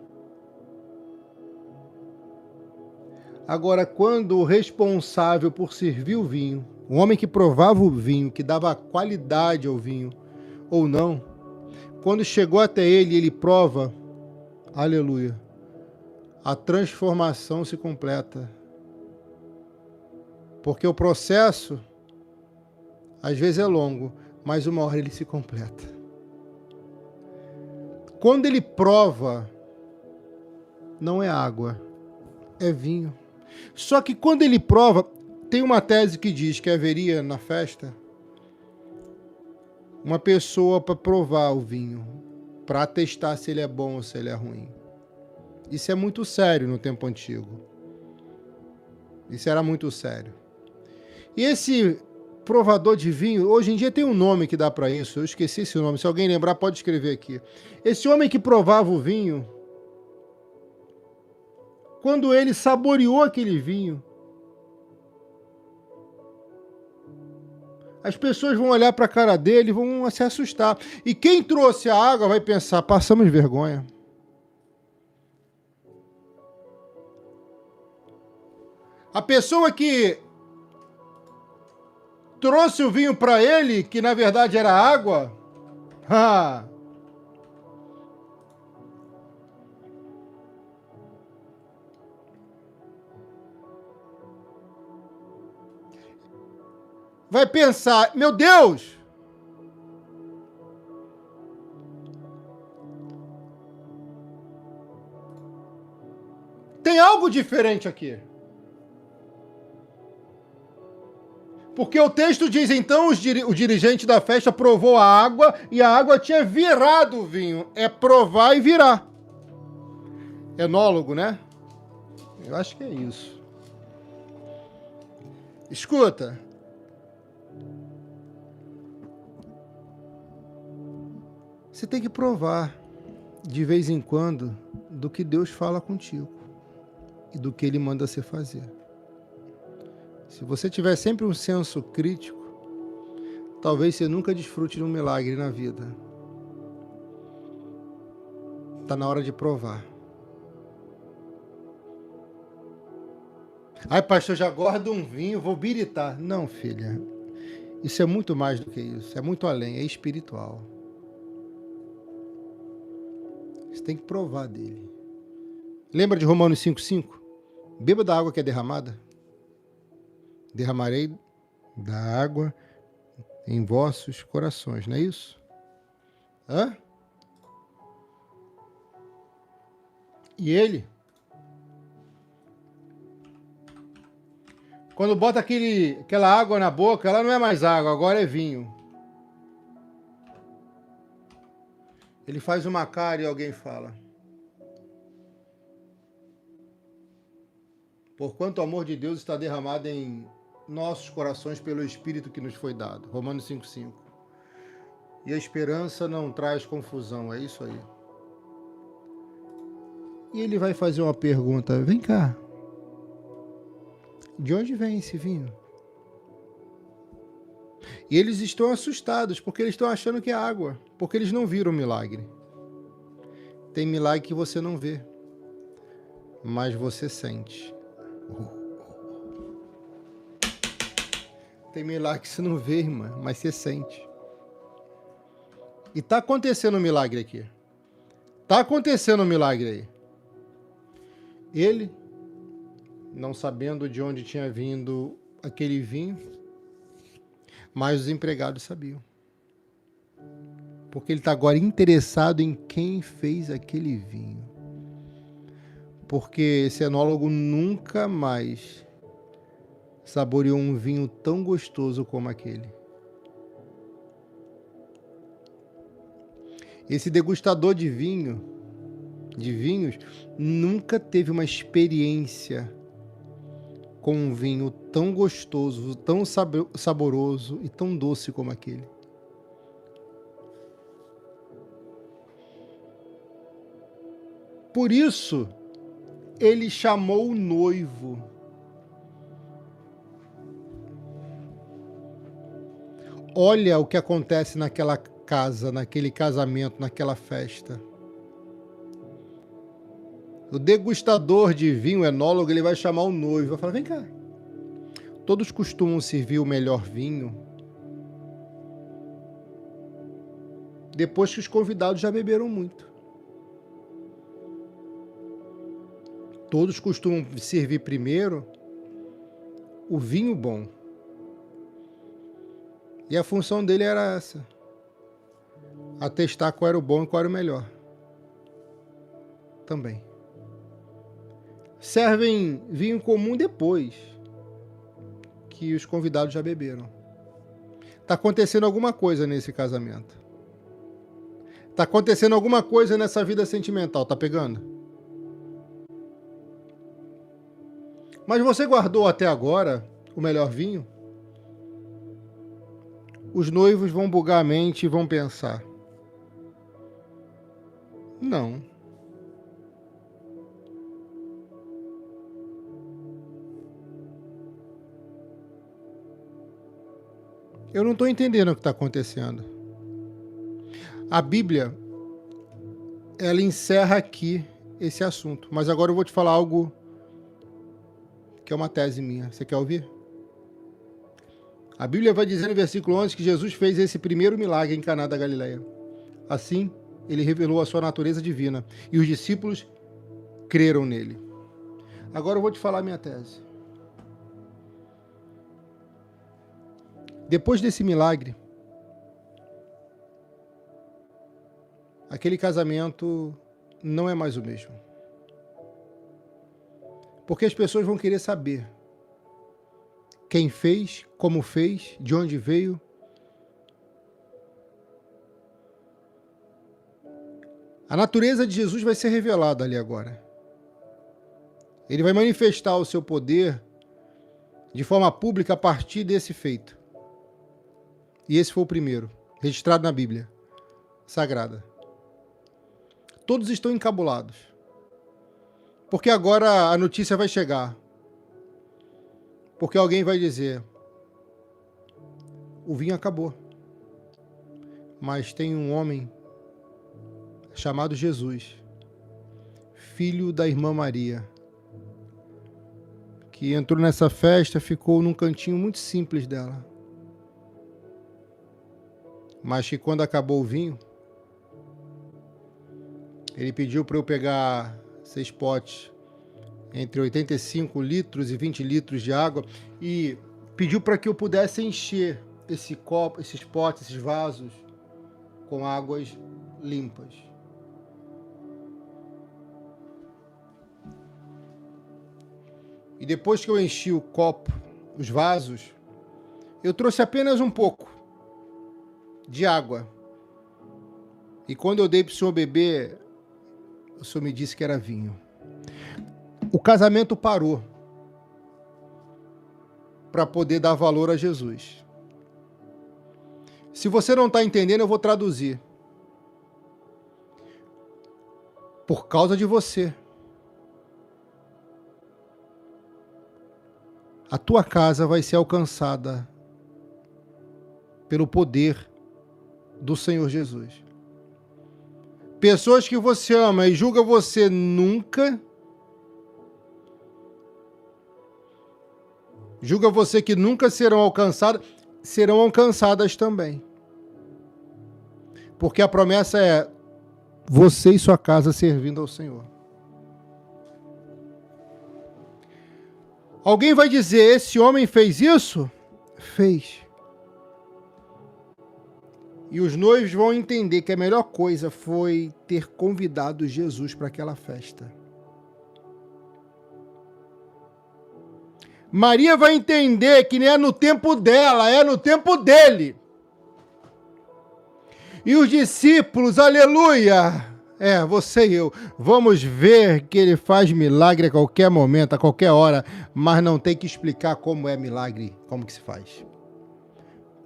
Agora, quando o responsável por servir o vinho, o homem que provava o vinho, que dava qualidade ao vinho, ou não, quando chegou até ele, ele prova, aleluia, a transformação se completa. Porque o processo, às vezes é longo, mas uma hora ele se completa. Quando ele prova, não é água, é vinho. Só que quando ele prova, tem uma tese que diz que haveria na festa uma pessoa para provar o vinho, para atestar se ele é bom ou se ele é ruim. Isso é muito sério no tempo antigo. Isso era muito sério. E esse provador de vinho, hoje em dia tem um nome que dá para isso, eu esqueci esse nome, se alguém lembrar pode escrever aqui. Esse homem que provava o vinho, quando ele saboreou aquele vinho, as pessoas vão olhar para a cara dele e vão se assustar. E quem trouxe a água vai pensar, passamos vergonha. A pessoa que trouxe o vinho para ele, que na verdade era água, vai pensar, meu Deus, tem algo diferente aqui. Porque o texto diz, então, o dirigente da festa provou a água e a água tinha virado o vinho. É provar e virar. Enólogo, né? Eu acho que é isso. Escuta. Você tem que provar, de vez em quando, do que Deus fala contigo e do que Ele manda você fazer. Se você tiver sempre um senso crítico, talvez você nunca desfrute de um milagre na vida. Está na hora de provar. Ai, pastor, já guardo um vinho, vou biritar. Não, filha. Isso é muito mais do que isso. É muito além, é espiritual. Você tem que provar dele. Lembra de Romanos 5,5? Beba da água que é derramada. Derramarei da água em vossos corações, não é isso? E ele, quando bota aquela água na boca, ela não é mais água, agora é vinho. Ele faz uma cara e alguém fala: porquanto o amor de Deus está derramado em nossos corações pelo Espírito que nos foi dado. Romanos 5,5. E a esperança não traz confusão, é isso aí. E ele vai fazer uma pergunta, vem cá, de onde vem esse vinho? E eles estão assustados, porque eles estão achando que é água, porque eles não viram o milagre. Tem milagre que você não vê, mas você sente. Tem milagre que você não vê, irmã, mas você sente. E está acontecendo um milagre aqui. Está acontecendo um milagre aí. Ele, não sabendo de onde tinha vindo aquele vinho, mas os empregados sabiam. Porque ele está agora interessado em quem fez aquele vinho. Porque esse enólogo nunca mais saboreou um vinho tão gostoso como aquele. Esse degustador de vinhos, nunca teve uma experiência com um vinho tão gostoso, tão saboroso e tão doce como aquele. Por isso, ele chamou o noivo. Olha o que acontece naquela casa, naquele casamento, naquela festa. O degustador de vinho, o enólogo, ele vai chamar o noivo, vai falar, vem cá, todos costumam servir o melhor vinho depois que os convidados já beberam muito. Todos costumam servir primeiro o vinho bom. E a função dele era essa, atestar qual era o bom e qual era o melhor. Também. Servem vinho comum depois que os convidados já beberam. Está acontecendo alguma coisa nesse casamento. Está acontecendo alguma coisa nessa vida sentimental. Tá pegando? Mas você guardou até agora o melhor vinho? Os noivos vão bugar a mente e vão pensar. Não. Eu não estou entendendo o que está acontecendo. A Bíblia, ela encerra aqui esse assunto. Mas agora eu vou te falar algo que é uma tese minha. Você quer ouvir? A Bíblia vai dizer no versículo 11 que Jesus fez esse primeiro milagre em Caná da Galileia. Assim, ele revelou a sua natureza divina e os discípulos creram nele. Agora eu vou te falar a minha tese. Depois desse milagre, aquele casamento não é mais o mesmo. Porque as pessoas vão querer saber quem fez, como fez, de onde veio. A natureza de Jesus vai ser revelada ali agora. Ele vai manifestar o seu poder de forma pública a partir desse feito. E esse foi o primeiro, registrado na Bíblia Sagrada. Todos estão encabulados. Porque agora a notícia vai chegar. Porque alguém vai dizer, o vinho acabou. Mas tem um homem chamado Jesus, filho da irmã Maria, que entrou nessa festa, ficou num cantinho muito simples dela. Mas que quando acabou o vinho, ele pediu para eu pegar 6 potes, entre 85 litros e 20 litros de água, e pediu para que eu pudesse encher esse copo, esses potes, esses vasos, com águas limpas. E depois que eu enchi o copo, os vasos, eu trouxe apenas um pouco de água. E quando eu dei para o senhor beber, o senhor me disse que era vinho. O casamento parou para poder dar valor a Jesus. Se você não está entendendo, eu vou traduzir. Por causa de você, a tua casa vai ser alcançada pelo poder do Senhor Jesus. Pessoas que você ama e julga você nunca, julga você que nunca serão alcançadas também. Porque a promessa é você e sua casa servindo ao Senhor. Alguém vai dizer, esse homem fez isso? Fez. E os noivos vão entender que a melhor coisa foi ter convidado Jesus para aquela festa. Maria vai entender que não é no tempo dela, é no tempo dele. E os discípulos, aleluia, você e eu, vamos ver que ele faz milagre a qualquer momento, a qualquer hora, mas não tem que explicar como é milagre, como que se faz.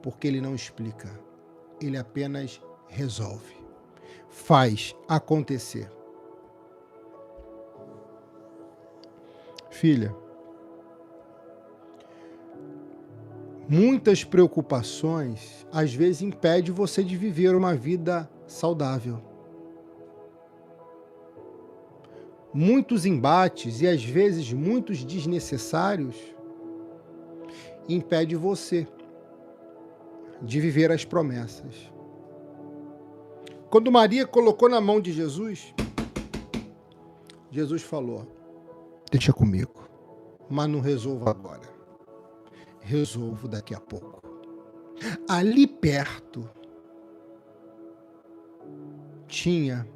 Porque ele não explica. Ele apenas resolve, faz acontecer. Filha, Muitas preocupações, às vezes, impedem você de viver uma vida saudável. Muitos embates, e às vezes muitos desnecessários, impedem você de viver as promessas. Quando Maria colocou na mão de Jesus, Jesus falou: deixa comigo, mas não resolvo agora. Resolvo daqui a pouco. Ali perto tinha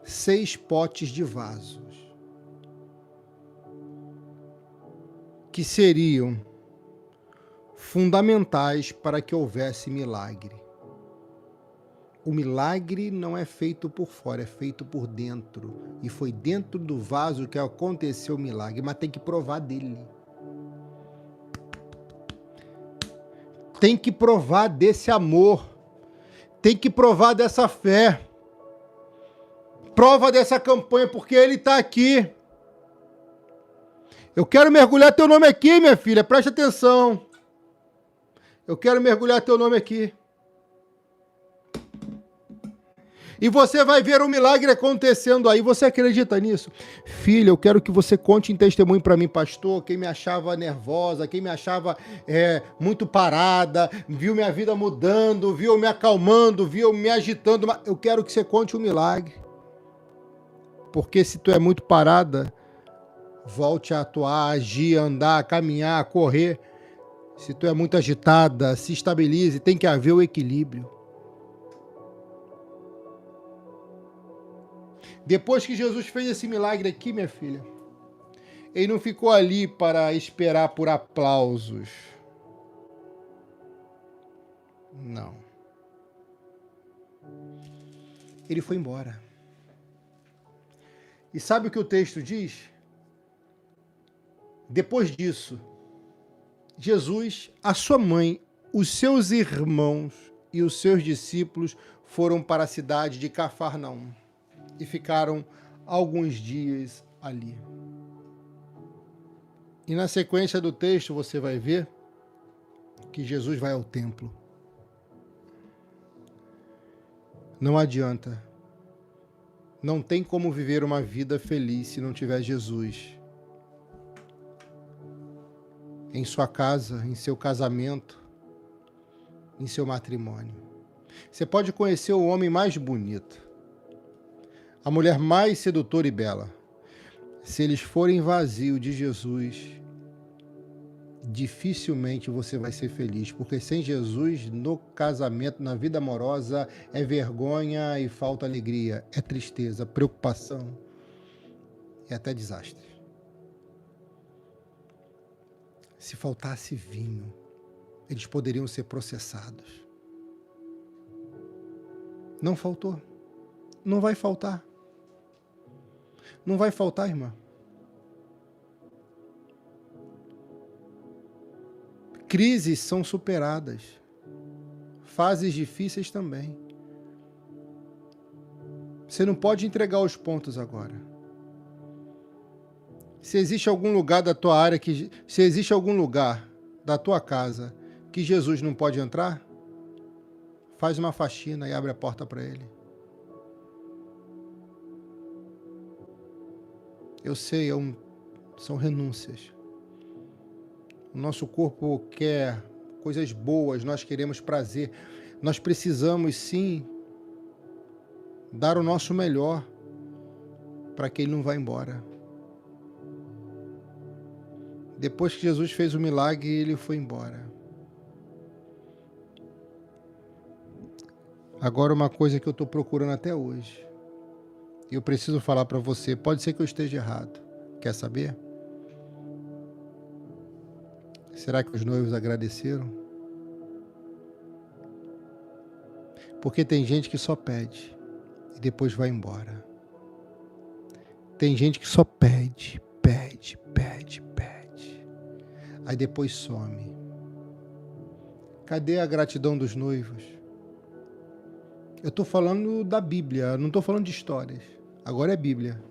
6 potes de vasos que seriam fundamentais para que houvesse milagre. O milagre não é feito por fora, é feito por dentro. E foi dentro do vaso que aconteceu o milagre, mas tem que provar dele. Tem que provar desse amor. Tem que provar dessa fé. Prova dessa campanha, porque ele está aqui. Eu quero mergulhar teu nome aqui, minha filha, preste atenção. Eu quero mergulhar teu nome aqui. E você vai ver um milagre acontecendo aí. Você acredita nisso? Filha, eu quero que você conte em testemunho para mim, pastor. Quem me achava nervosa, quem me achava muito parada, viu minha vida mudando, viu me acalmando, viu me agitando. Eu quero que você conte um milagre. Porque se tu é muito parada, volte a atuar, agir, andar, caminhar, correr. Se tu é muito agitada, se estabilize, tem que haver o equilíbrio. Depois que Jesus fez esse milagre aqui, minha filha, ele não ficou ali para esperar por aplausos. Não. Ele foi embora. E sabe o que o texto diz? Depois disso, Jesus, a sua mãe, os seus irmãos e os seus discípulos foram para a cidade de Cafarnaum e ficaram alguns dias ali. E na sequência do texto você vai ver que Jesus vai ao templo. Não adianta. Não tem como viver uma vida feliz se não tiver Jesus em sua casa, em seu casamento, em seu matrimônio. Você pode conhecer o homem mais bonito, a mulher mais sedutora e bela. Se eles forem vazios de Jesus, dificilmente você vai ser feliz, porque sem Jesus no casamento, na vida amorosa, é vergonha e falta alegria, é tristeza, preocupação e até desastre. Se faltasse vinho, eles poderiam ser processados. Não faltou. Não vai faltar. Não vai faltar, irmã. Crises são superadas. Fases difíceis também. Você não pode entregar os pontos agora. Se existe algum lugar da tua área, se existe algum lugar da tua casa que Jesus não pode entrar, faz uma faxina e abre a porta para ele. Eu sei, são renúncias. O nosso corpo quer coisas boas, nós queremos prazer. Nós precisamos, sim, dar o nosso melhor para que ele não vá embora. Depois que Jesus fez o milagre, ele foi embora. Agora, uma coisa que eu estou procurando até hoje, e eu preciso falar para você, pode ser que eu esteja errado. Quer saber? Será que os noivos agradeceram? Porque tem gente que só pede e depois vai embora. Tem gente que só pede. Aí depois some. Cadê a gratidão dos noivos? Eu estou falando da Bíblia, não estou falando de histórias. Agora é Bíblia.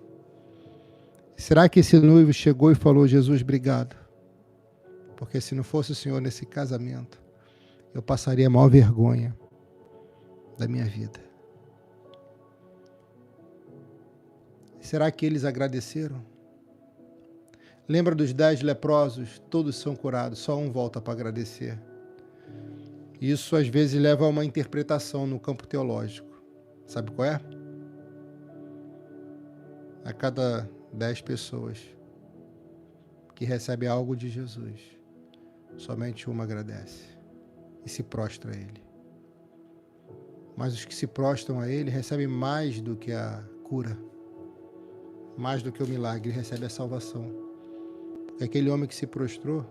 Será que esse noivo chegou e falou: Jesus, obrigado, Porque se não fosse o Senhor nesse casamento, eu passaria a maior vergonha da minha vida. Será que eles agradeceram? Lembra dos 10 leprosos? Todos são curados, só um volta para agradecer. Isso às vezes leva a uma interpretação no campo teológico. Sabe qual é? A cada 10 pessoas que recebem algo de Jesus, somente uma agradece e se prostra a Ele. Mas os que se prostram a Ele recebem mais do que a cura, mais do que o milagre, recebe a salvação. Porque aquele homem que se prostrou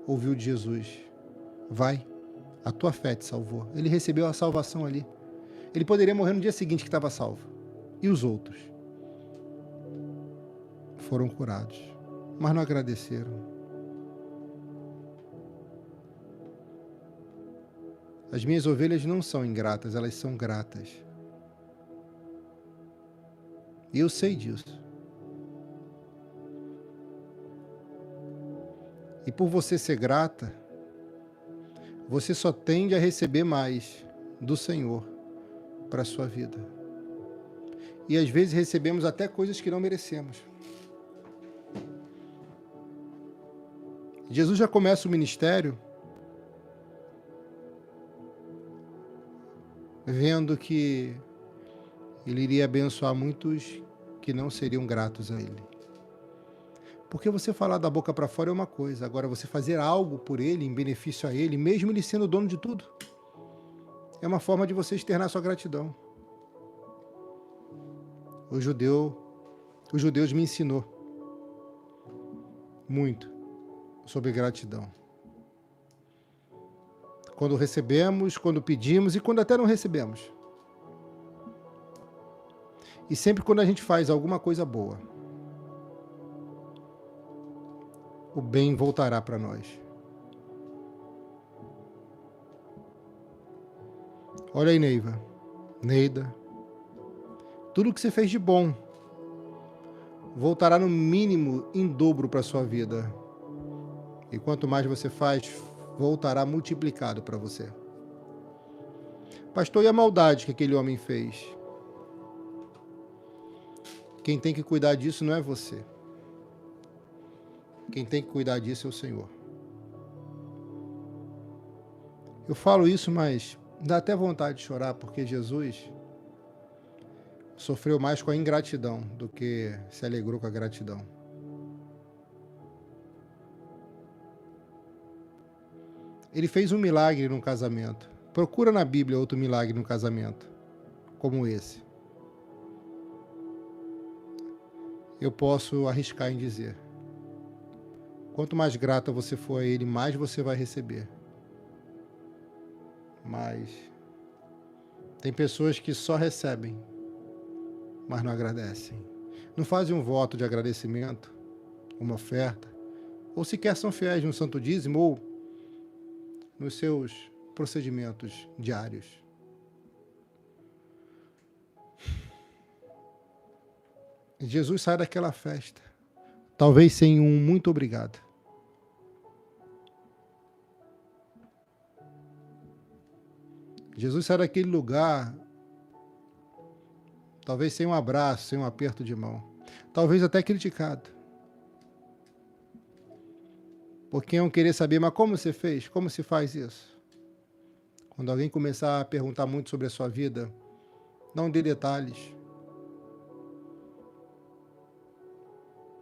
ouviu de Jesus: vai, a tua fé te salvou. Ele recebeu a salvação ali. Ele poderia morrer no dia seguinte que estava salvo. E os outros? Foram curados, mas não agradeceram. As minhas ovelhas não são ingratas, elas são gratas. E eu sei disso. E por você ser grata, você só tende a receber mais do Senhor para a sua vida. E às vezes recebemos até coisas que não merecemos. Jesus já começa o ministério vendo que ele iria abençoar muitos que não seriam gratos a ele. Porque você falar da boca para fora é uma coisa, agora você fazer algo por ele, em benefício a ele, mesmo ele sendo o dono de tudo, é uma forma de você externar sua gratidão. Os judeus me ensinou muito sobre gratidão. Quando recebemos, quando pedimos e quando até não recebemos. E sempre quando a gente faz alguma coisa boa, o bem voltará para nós. Olha aí, Neida. Tudo que você fez de bom voltará no mínimo em dobro para a sua vida. E quanto mais você faz, voltará multiplicado para você. Pastor, e a maldade que aquele homem fez? Quem tem que cuidar disso não é você. Quem tem que cuidar disso é o Senhor. Eu falo isso, mas dá até vontade de chorar, porque Jesus sofreu mais com a ingratidão do que se alegrou com a gratidão. Ele fez um milagre num casamento. Procura na Bíblia outro milagre num casamento, como esse. Eu posso arriscar em dizer: quanto mais grata você for a Ele, mais você vai receber. Mas tem pessoas que só recebem, mas não agradecem. Não fazem um voto de agradecimento, uma oferta, ou sequer são fiéis no santo dízimo ou nos seus procedimentos diários. Jesus sai daquela festa, talvez sem um muito obrigado. Jesus sai daquele lugar, talvez sem um abraço, sem um aperto de mão, talvez até criticado. Porque iam querer saber, mas como você fez? Como se faz isso? Quando alguém começar a perguntar muito sobre a sua vida, não dê detalhes.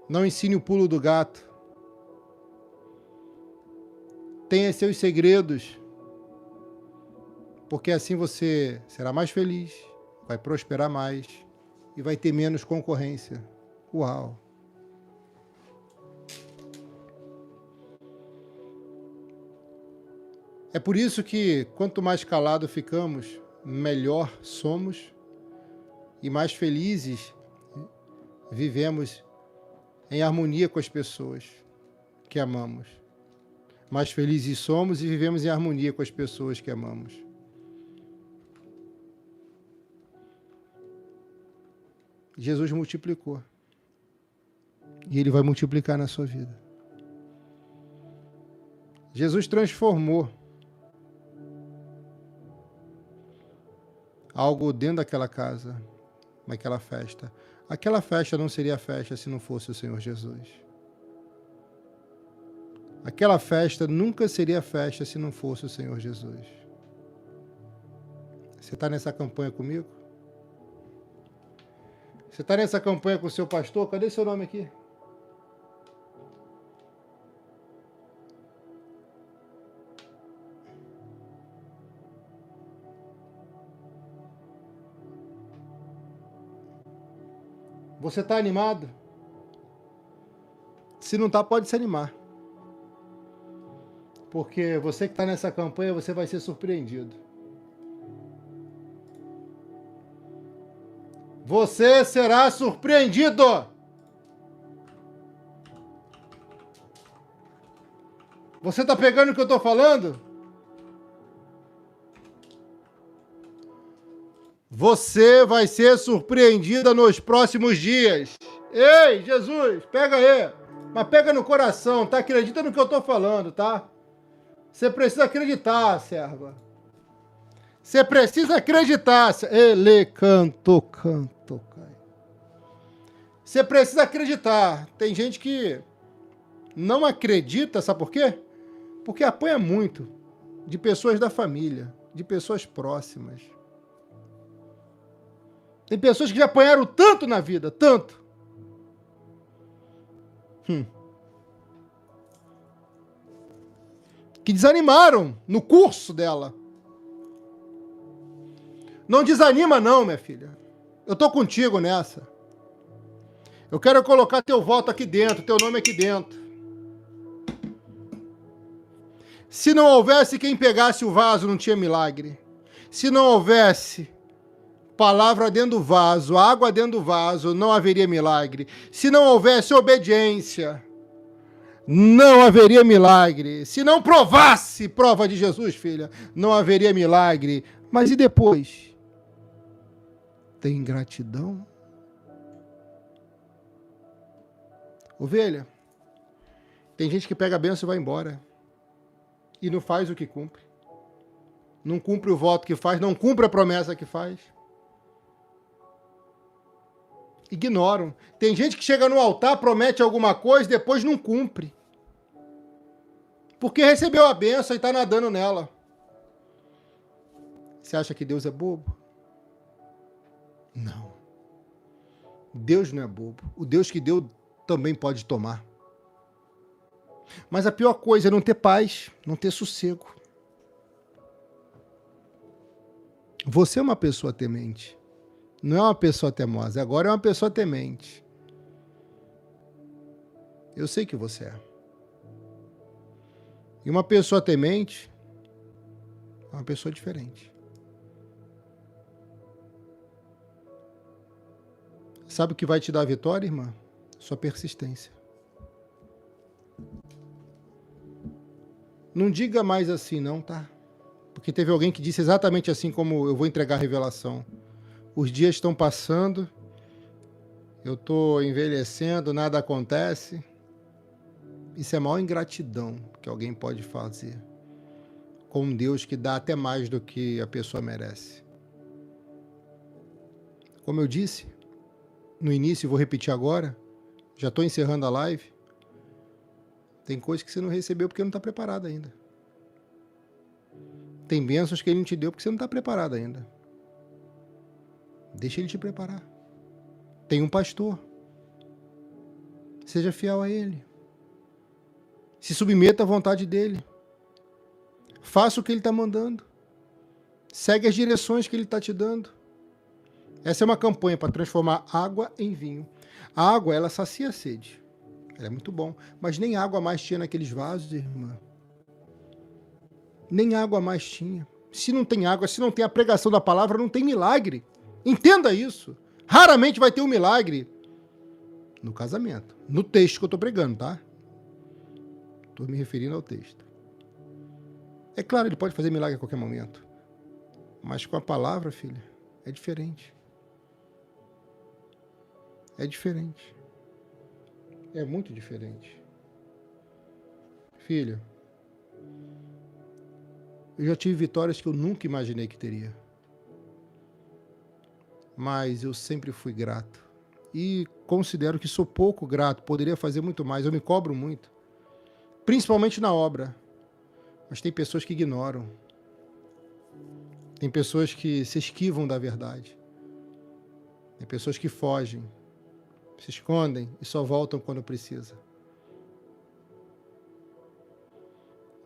Não ensine o pulo do gato. Tenha seus segredos, porque assim você será mais feliz, vai prosperar mais e vai ter menos concorrência. Uau! É por isso que quanto mais calado ficamos, melhor somos e mais felizes vivemos em harmonia com as pessoas que amamos. Mais felizes somos e vivemos em harmonia com as pessoas que amamos. Jesus multiplicou. E Ele vai multiplicar na sua vida. Jesus transformou algo dentro daquela casa, naquela festa. Aquela festa não seria festa se não fosse o Senhor Jesus. Aquela festa nunca seria festa se não fosse o Senhor Jesus. Você está nessa campanha comigo? Você está nessa campanha com o seu pastor? Cadê seu nome aqui? Você está animado? Se não está, pode se animar. Porque você que está nessa campanha, você vai ser surpreendido. Você será surpreendido! Você está pegando o que eu estou falando? Você vai ser surpreendida nos próximos dias. Ei, Jesus, pega aí. Mas pega no coração, tá? Acredita no que eu tô falando, tá? Você precisa acreditar, serva. Você precisa acreditar. Ele canto. Você precisa acreditar. Tem gente que não acredita, sabe por quê? Porque apanha muito de pessoas da família, de pessoas próximas. Tem pessoas que já apanharam tanto na vida, tanto. Que desanimaram no curso dela. Não desanima não, minha filha. Eu tô contigo nessa. Eu quero colocar teu voto aqui dentro, teu nome aqui dentro. Se não houvesse quem pegasse o vaso, não tinha milagre. Se não houvesse palavra dentro do vaso, água dentro do vaso, não haveria milagre. Se não houvesse obediência, não haveria milagre. Se não provasse prova de Jesus, filha, não haveria milagre. Mas e depois? Tem gratidão? Ovelha, tem gente que pega a bênção e vai embora. E não faz o que cumpre. Não cumpre o voto que faz, não cumpre a promessa que faz. Ignoram. Tem gente que chega no altar, promete alguma coisa, depois não cumpre. Porque recebeu a bênção e está nadando nela. Você acha que Deus é bobo? Não. Deus não é bobo. O Deus que deu também pode tomar. Mas a pior coisa é não ter paz, não ter sossego. Você é uma pessoa temente. Não é uma pessoa teimosa, agora é uma pessoa temente. Eu sei que você é. E uma pessoa temente é uma pessoa diferente. Sabe o que vai te dar a vitória, irmã? Sua persistência. Não diga mais assim, não, tá? Porque teve alguém que disse exatamente assim como eu vou entregar a revelação. Os dias estão passando, eu estou envelhecendo, nada acontece. Isso é a maior ingratidão que alguém pode fazer com um Deus que dá até mais do que a pessoa merece. Como eu disse no início, vou repetir agora, já estou encerrando a live, tem coisas que você não recebeu porque não está preparado ainda. Tem bênçãos que ele não te deu porque você não está preparado ainda. Deixa ele te preparar. Tem um pastor. Seja fiel a ele. Se submeta à vontade dele. Faça o que ele está mandando. Segue as direções que ele está te dando. Essa é uma campanha para transformar água em vinho. A água, ela sacia a sede. Ela é muito bom. Mas nem água mais tinha naqueles vasos, irmã. Nem água mais tinha. Se não tem água, se não tem a pregação da palavra, não tem milagre. Entenda isso. Raramente vai ter um milagre no casamento. No texto que eu estou pregando, tá? Estou me referindo ao texto. É claro, ele pode fazer milagre a qualquer momento. Mas com a palavra, filha, é diferente. É diferente. É muito diferente. Filha, Eu já tive vitórias que eu nunca imaginei que teria. Mas eu sempre fui grato. E considero que sou pouco grato, poderia fazer muito mais, eu me cobro muito. Principalmente na obra. Mas tem pessoas que ignoram. Tem pessoas que se esquivam da verdade. Tem pessoas que fogem, se escondem e só voltam quando precisa.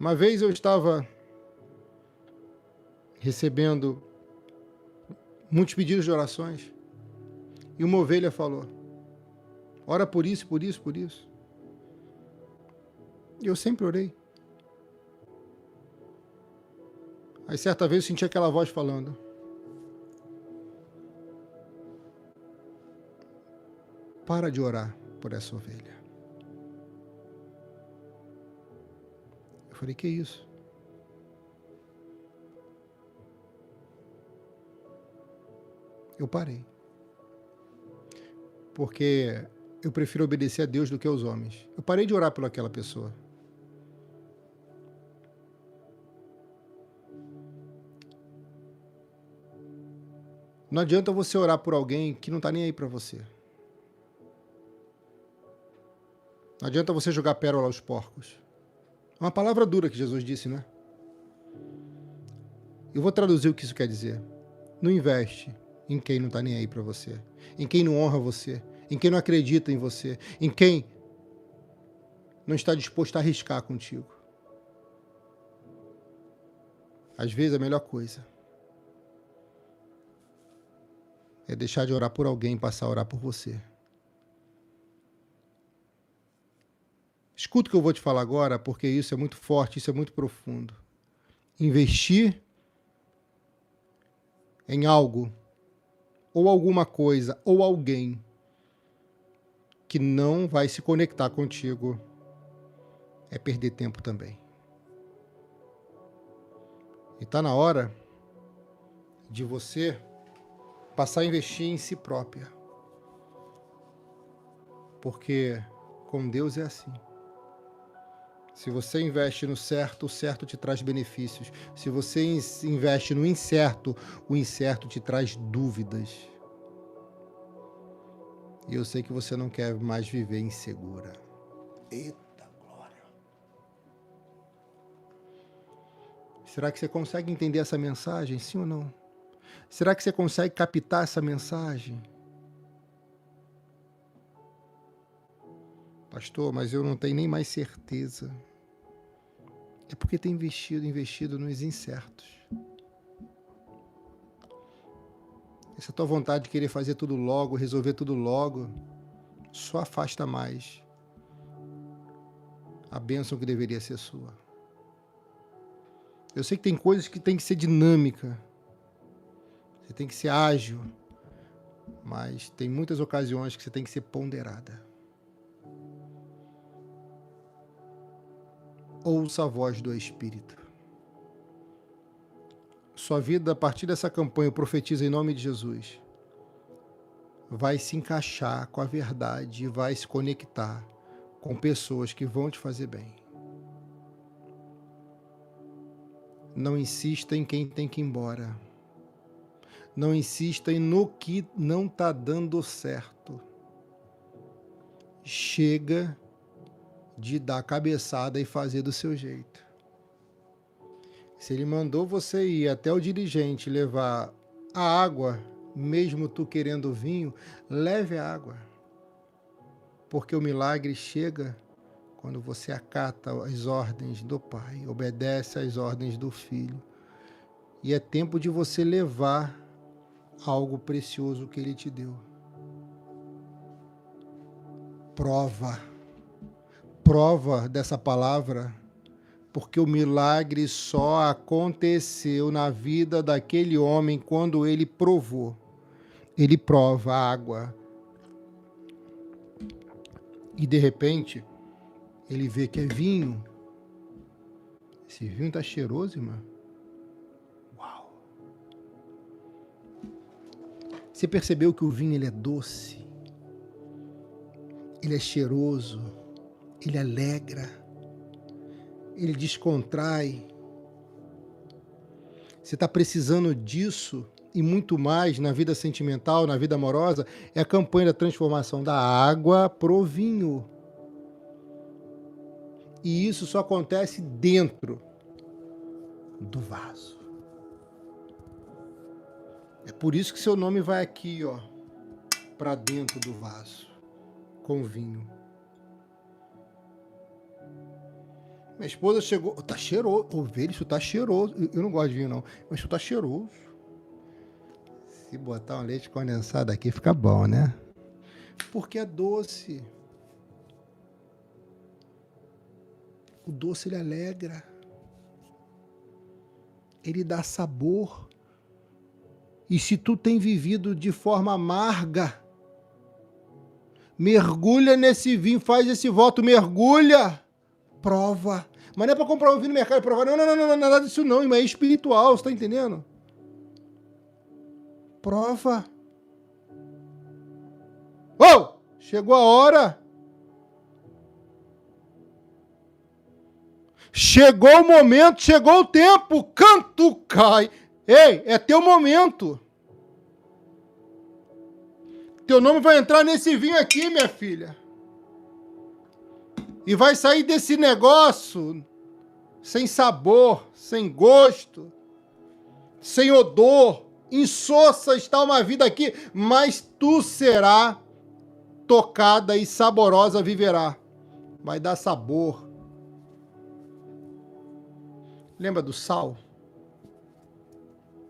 Uma vez eu estava recebendo muitos pedidos de orações e uma ovelha falou: ora por isso, por isso, por isso. E eu sempre orei. Aí certa vez eu senti aquela voz falando: para de orar por essa ovelha. Eu falei: que isso? Eu parei. Porque eu prefiro obedecer a Deus do que aos homens. Eu parei de orar por aquela pessoa. Não adianta você orar por alguém que não está nem aí para você. Não adianta você jogar pérola aos porcos. É uma palavra dura que Jesus disse, né? Eu vou traduzir o que isso quer dizer. Não investe em quem não está nem aí para você, em quem não honra você, em quem não acredita em você, em quem não está disposto a arriscar contigo. Às vezes a melhor coisa é deixar de orar por alguém e passar a orar por você. Escuta o que eu vou te falar agora, porque isso é muito forte, isso é muito profundo. Investir em algo, ou alguma coisa, ou alguém que não vai se conectar contigo é perder tempo também. E está na hora de você passar a investir em si própria. Porque com Deus é assim. Se você investe no certo, o certo te traz benefícios. Se você investe no incerto, o incerto te traz dúvidas. E eu sei que você não quer mais viver insegura. Eita glória! Será que você consegue entender essa mensagem, sim ou não? Será que você consegue captar essa mensagem? Pastor, mas eu não tenho nem mais certeza. É porque tem investido nos incertos. Essa tua vontade de querer fazer tudo logo, resolver tudo logo, só afasta mais a bênção que deveria ser sua. Eu sei que tem coisas que tem que ser dinâmica, você tem que ser ágil, mas tem muitas ocasiões que você tem que ser ponderada. Ouça a voz do Espírito. Sua vida, a partir dessa campanha, eu profetizo em nome de Jesus, vai se encaixar com a verdade e vai se conectar com pessoas que vão te fazer bem. Não insista em quem tem que ir embora. Não insista no que não está dando certo. Chega de dar cabeçada e fazer do seu jeito. Se ele mandou você ir até o dirigente levar a água, mesmo tu querendo vinho, leve a água. Porque o milagre chega quando você acata as ordens do Pai, obedece às ordens do Filho. E é tempo de você levar algo precioso que Ele te deu. Prova dessa palavra, porque o milagre só aconteceu na vida daquele homem quando ele provou. Ele prova a água. E de repente, ele vê que é vinho. Esse vinho está cheiroso, irmã. Uau! Você percebeu que o vinho ele é doce? Ele é cheiroso, ele alegra, ele descontrai. Você está precisando disso e muito mais na vida sentimental, na vida amorosa, é a campanha da transformação da água pro vinho. E isso só acontece dentro do vaso. É por isso que seu nome vai aqui, ó, para dentro do vaso, com vinho. Minha esposa chegou, tá cheiroso, ovelha, isso tá cheiroso. Eu não gosto de vinho não, mas isso tá cheiroso. Se botar um leite condensado aqui fica bom, né? Porque é doce. O doce ele alegra. Ele dá sabor. E se tu tem vivido de forma amarga, mergulha nesse vinho, faz esse voto, mergulha. Prova. Mas não é para comprar um vinho no mercado e provar. Não, nada disso não. Mas é espiritual, você tá entendendo? Prova. Oh! Chegou a hora. Chegou o momento, chegou o tempo. Canto cai. Ei, é teu momento. Teu nome vai entrar nesse vinho aqui, minha filha. E vai sair desse negócio sem sabor, sem gosto, sem odor. Insossa está uma vida aqui, mas tu será tocada e saborosa viverá. Vai dar sabor. Lembra do sal?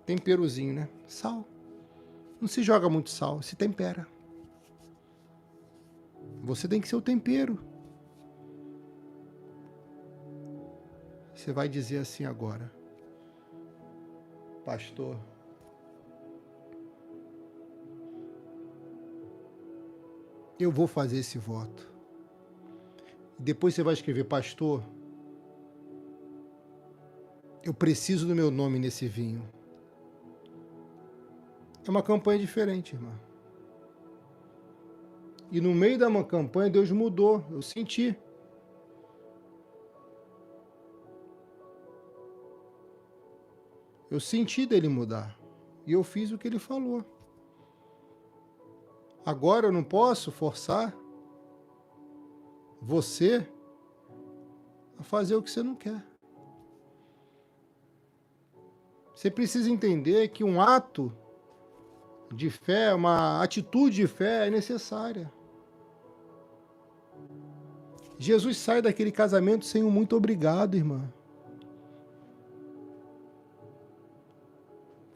Temperozinho, né? Sal. Não se joga muito sal, se tempera. Você tem que ser o tempero. Você vai dizer assim agora: pastor, eu vou fazer esse voto. Depois você vai escrever: pastor, eu preciso do meu nome nesse vinho. É uma campanha diferente, irmã. E no meio da uma campanha, Deus mudou. Eu senti. Eu senti dele mudar. E eu fiz o que ele falou. Agora eu não posso forçar você a fazer o que você não quer. Você precisa entender que um ato de fé, uma atitude de fé é necessária. Jesus sai daquele casamento sem um muito obrigado, irmã.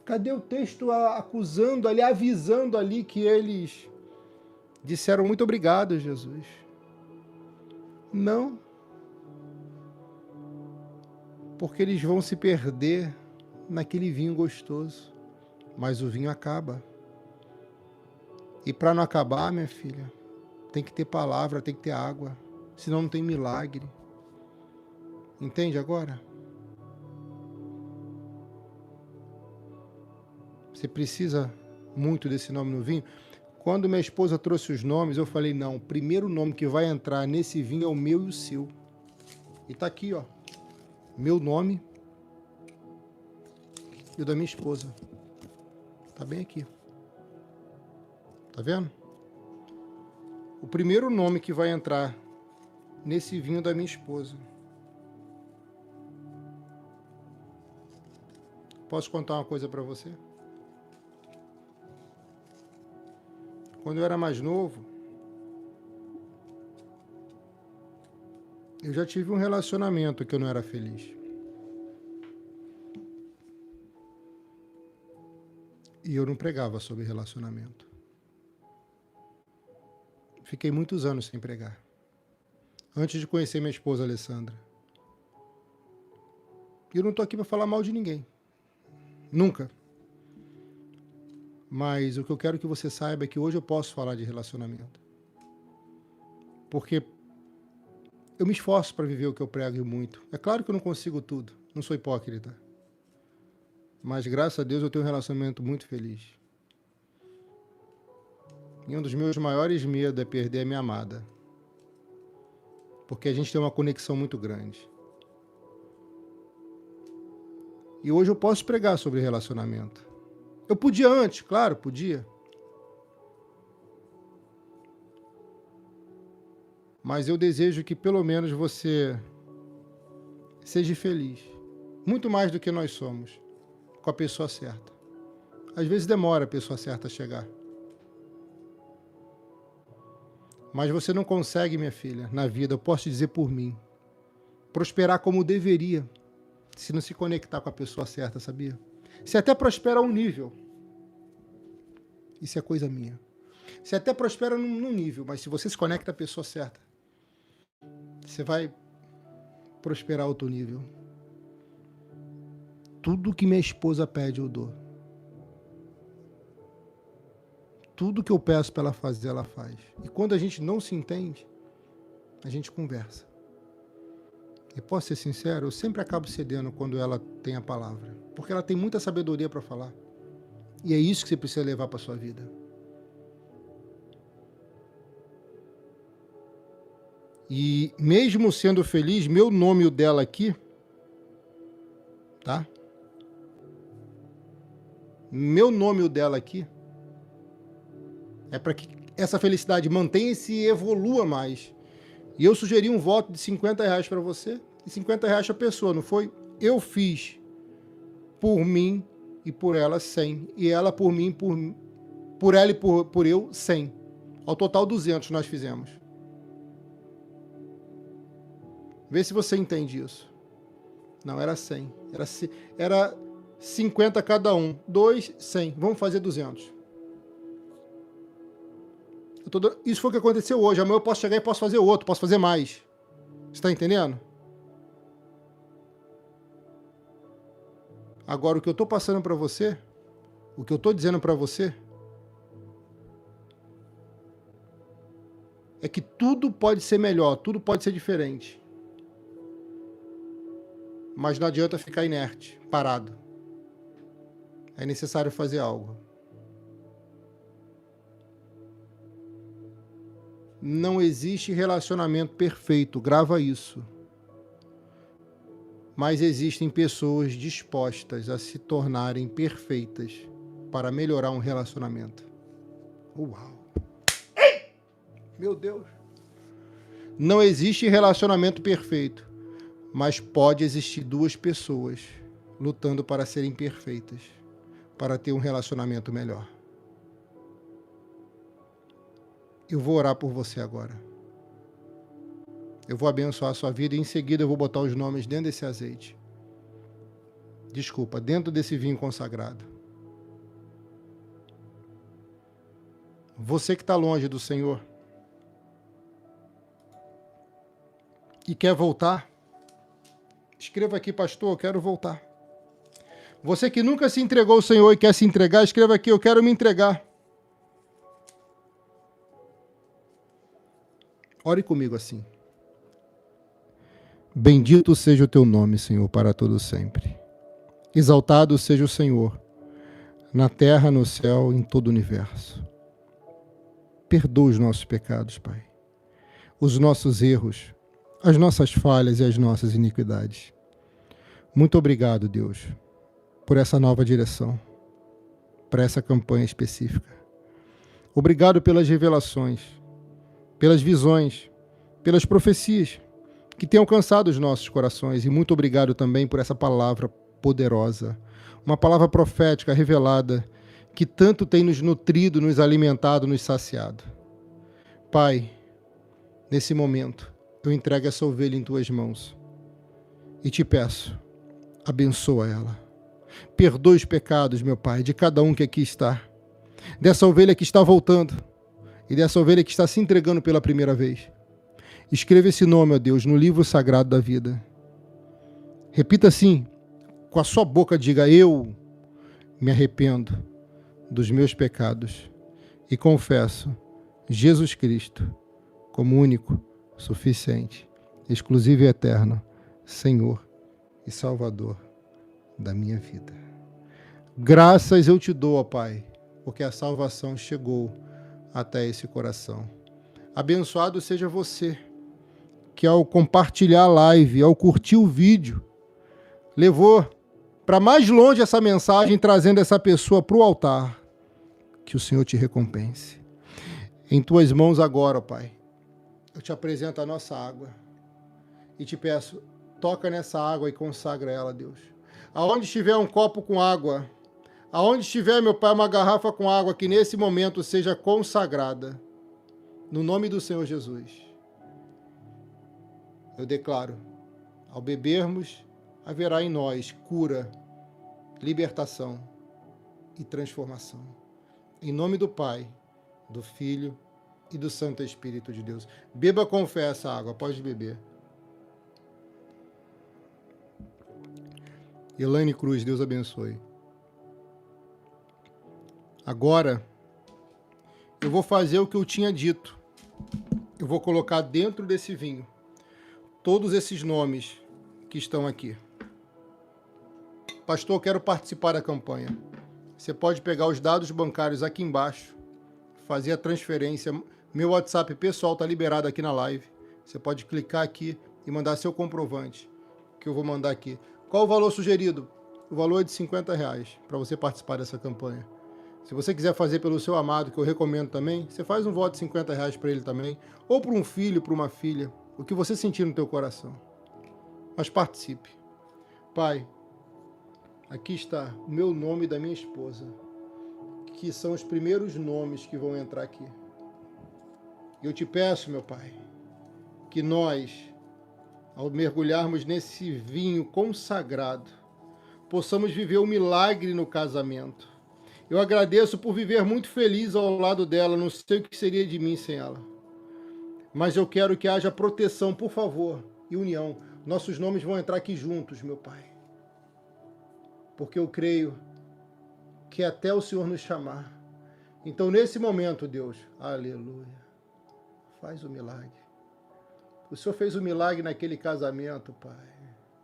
Cadê o texto acusando ali, avisando ali que eles disseram muito obrigado, Jesus? Não. Porque eles vão se perder naquele vinho gostoso. Mas o vinho acaba. E para não acabar, minha filha, tem que ter palavra, tem que ter água. Senão não tem milagre. Entende agora? Você precisa muito desse nome no vinho. Quando minha esposa trouxe os nomes, eu falei, não, o primeiro nome que vai entrar nesse vinho é o meu e o seu. E tá aqui, ó. Meu nome e o da minha esposa. Tá bem aqui. Tá vendo? O primeiro nome que vai entrar nesse vinho da minha esposa. Posso contar uma coisa para você? Quando eu era mais novo, eu já tive um relacionamento que eu não era feliz. E eu não pregava sobre relacionamento. Fiquei muitos anos sem pregar. Antes de conhecer minha esposa, Alessandra. E eu não estou aqui para falar mal de ninguém. Nunca. Mas o que eu quero que você saiba é que hoje eu posso falar de relacionamento. Porque eu me esforço para viver o que eu prego muito. É claro que eu não consigo tudo. Não sou hipócrita. Mas graças a Deus eu tenho um relacionamento muito feliz. E um dos meus maiores medos é perder a minha amada. Porque a gente tem uma conexão muito grande. E hoje eu posso pregar sobre relacionamento. Eu podia antes, claro, podia. Mas eu desejo que pelo menos você seja feliz. Muito mais do que nós somos. Com a pessoa certa. Às vezes demora a pessoa certa a chegar. Mas você não consegue, minha filha, na vida, eu posso te dizer por mim, prosperar como deveria, se não se conectar com a pessoa certa, sabia? Você até prospera a um nível. Isso é coisa minha. Você até prospera num nível, mas se você se conecta à pessoa certa, você vai prosperar a outro nível. Tudo que minha esposa pede, eu dou. Tudo que eu peço para ela fazer, ela faz. E quando a gente não se entende, a gente conversa. E posso ser sincero, eu sempre acabo cedendo quando ela tem a palavra. Porque ela tem muita sabedoria para falar. E é isso que você precisa levar para a sua vida. E mesmo sendo feliz, meu nome e o dela aqui, tá? Meu nome e o dela aqui, é para que essa felicidade mantenha-se e evolua mais. E eu sugeri um voto de R$50 para você e R$50 para a pessoa, não foi? Eu fiz por mim e por ela 100. E ela por mim, por ela e por eu 100. Ao total 200 nós fizemos. Vê se você entende isso. Não, era 100. Era 50 cada um. 2, 100. Vamos fazer 200. Isso foi o que aconteceu hoje. Amanhã eu posso chegar e posso fazer outro, posso fazer mais. Você está entendendo? Agora, o que eu estou passando para você, o que eu estou dizendo para você, é que tudo pode ser melhor, tudo pode ser diferente. Mas não adianta ficar inerte, parado. É necessário fazer algo. Não existe relacionamento perfeito, grava isso. Mas existem pessoas dispostas a se tornarem perfeitas para melhorar um relacionamento. Uau! Meu Deus! Não existe relacionamento perfeito, mas pode existir duas pessoas lutando para serem perfeitas, para ter um relacionamento melhor. Eu vou orar por você agora. Eu vou abençoar a sua vida e em seguida eu vou botar os nomes dentro desse azeite. Desculpa, dentro desse vinho consagrado. Você que está longe do Senhor e quer voltar, escreva aqui, pastor, eu quero voltar. Você que nunca se entregou ao Senhor e quer se entregar, escreva aqui, eu quero me entregar. Ore comigo assim. Bendito seja o teu nome, Senhor, para todo sempre. Exaltado seja o Senhor, na terra, no céu, em todo o universo. Perdoa os nossos pecados, Pai, os nossos erros, as nossas falhas e as nossas iniquidades. Muito obrigado, Deus, por essa nova direção, para essa campanha específica. Obrigado pelas revelações, pelas visões, pelas profecias que têm alcançado os nossos corações. E muito obrigado também por essa palavra poderosa, uma palavra profética revelada que tanto tem nos nutrido, nos alimentado, nos saciado. Pai, nesse momento, eu entrego essa ovelha em tuas mãos e te peço, abençoa ela. Perdoa os pecados, meu Pai, de cada um que aqui está, dessa ovelha que está voltando e dessa ovelha que está se entregando pela primeira vez. Escreva esse nome, ó Deus, no livro sagrado da vida. Repita assim, com a sua boca, diga: eu me arrependo dos meus pecados e confesso Jesus Cristo como único, suficiente, exclusivo e eterno Senhor e Salvador da minha vida. Graças eu te dou, ó Pai, porque a salvação chegou até esse coração. Abençoado seja você que ao compartilhar a live, ao curtir o vídeo, levou para mais longe essa mensagem, trazendo essa pessoa para o altar. Que o Senhor te recompense. Em tuas mãos agora, ó Pai, eu te apresento a nossa água e te peço, toca nessa água e consagra ela, Deus. Aonde estiver um copo com água, aonde estiver, meu Pai, uma garrafa com água, que nesse momento seja consagrada, no nome do Senhor Jesus. Eu declaro, ao bebermos, haverá em nós cura, libertação e transformação. Em nome do Pai, do Filho e do Santo Espírito de Deus. Beba com fé essa água, pode beber. Elaine Cruz, Deus abençoe. Agora, eu vou fazer o que eu tinha dito. Eu vou colocar dentro desse vinho todos esses nomes que estão aqui. Pastor, eu quero participar da campanha. Você pode pegar os dados bancários aqui embaixo, fazer a transferência. Meu WhatsApp pessoal está liberado aqui na live. Você pode clicar aqui e mandar seu comprovante, que eu vou mandar aqui. Qual o valor sugerido? O valor é de R$50 para você participar dessa campanha. Se você quiser fazer pelo seu amado, que eu recomendo também, você faz um voto de R$50 para ele também, ou para um filho, para uma filha, o que você sentir no teu coração. Mas participe. Pai, aqui está o meu nome e da minha esposa, que são os primeiros nomes que vão entrar aqui. Eu te peço, meu Pai, que nós, ao mergulharmos nesse vinho consagrado, possamos viver o milagre no casamento. Eu agradeço por viver muito feliz ao lado dela, não sei o que seria de mim sem ela. Mas eu quero que haja proteção, por favor, e união. Nossos nomes vão entrar aqui juntos, meu Pai. Porque eu creio que até o Senhor nos chamar. Então, nesse momento, Deus, aleluia, faz o milagre. O Senhor fez o milagre naquele casamento, Pai.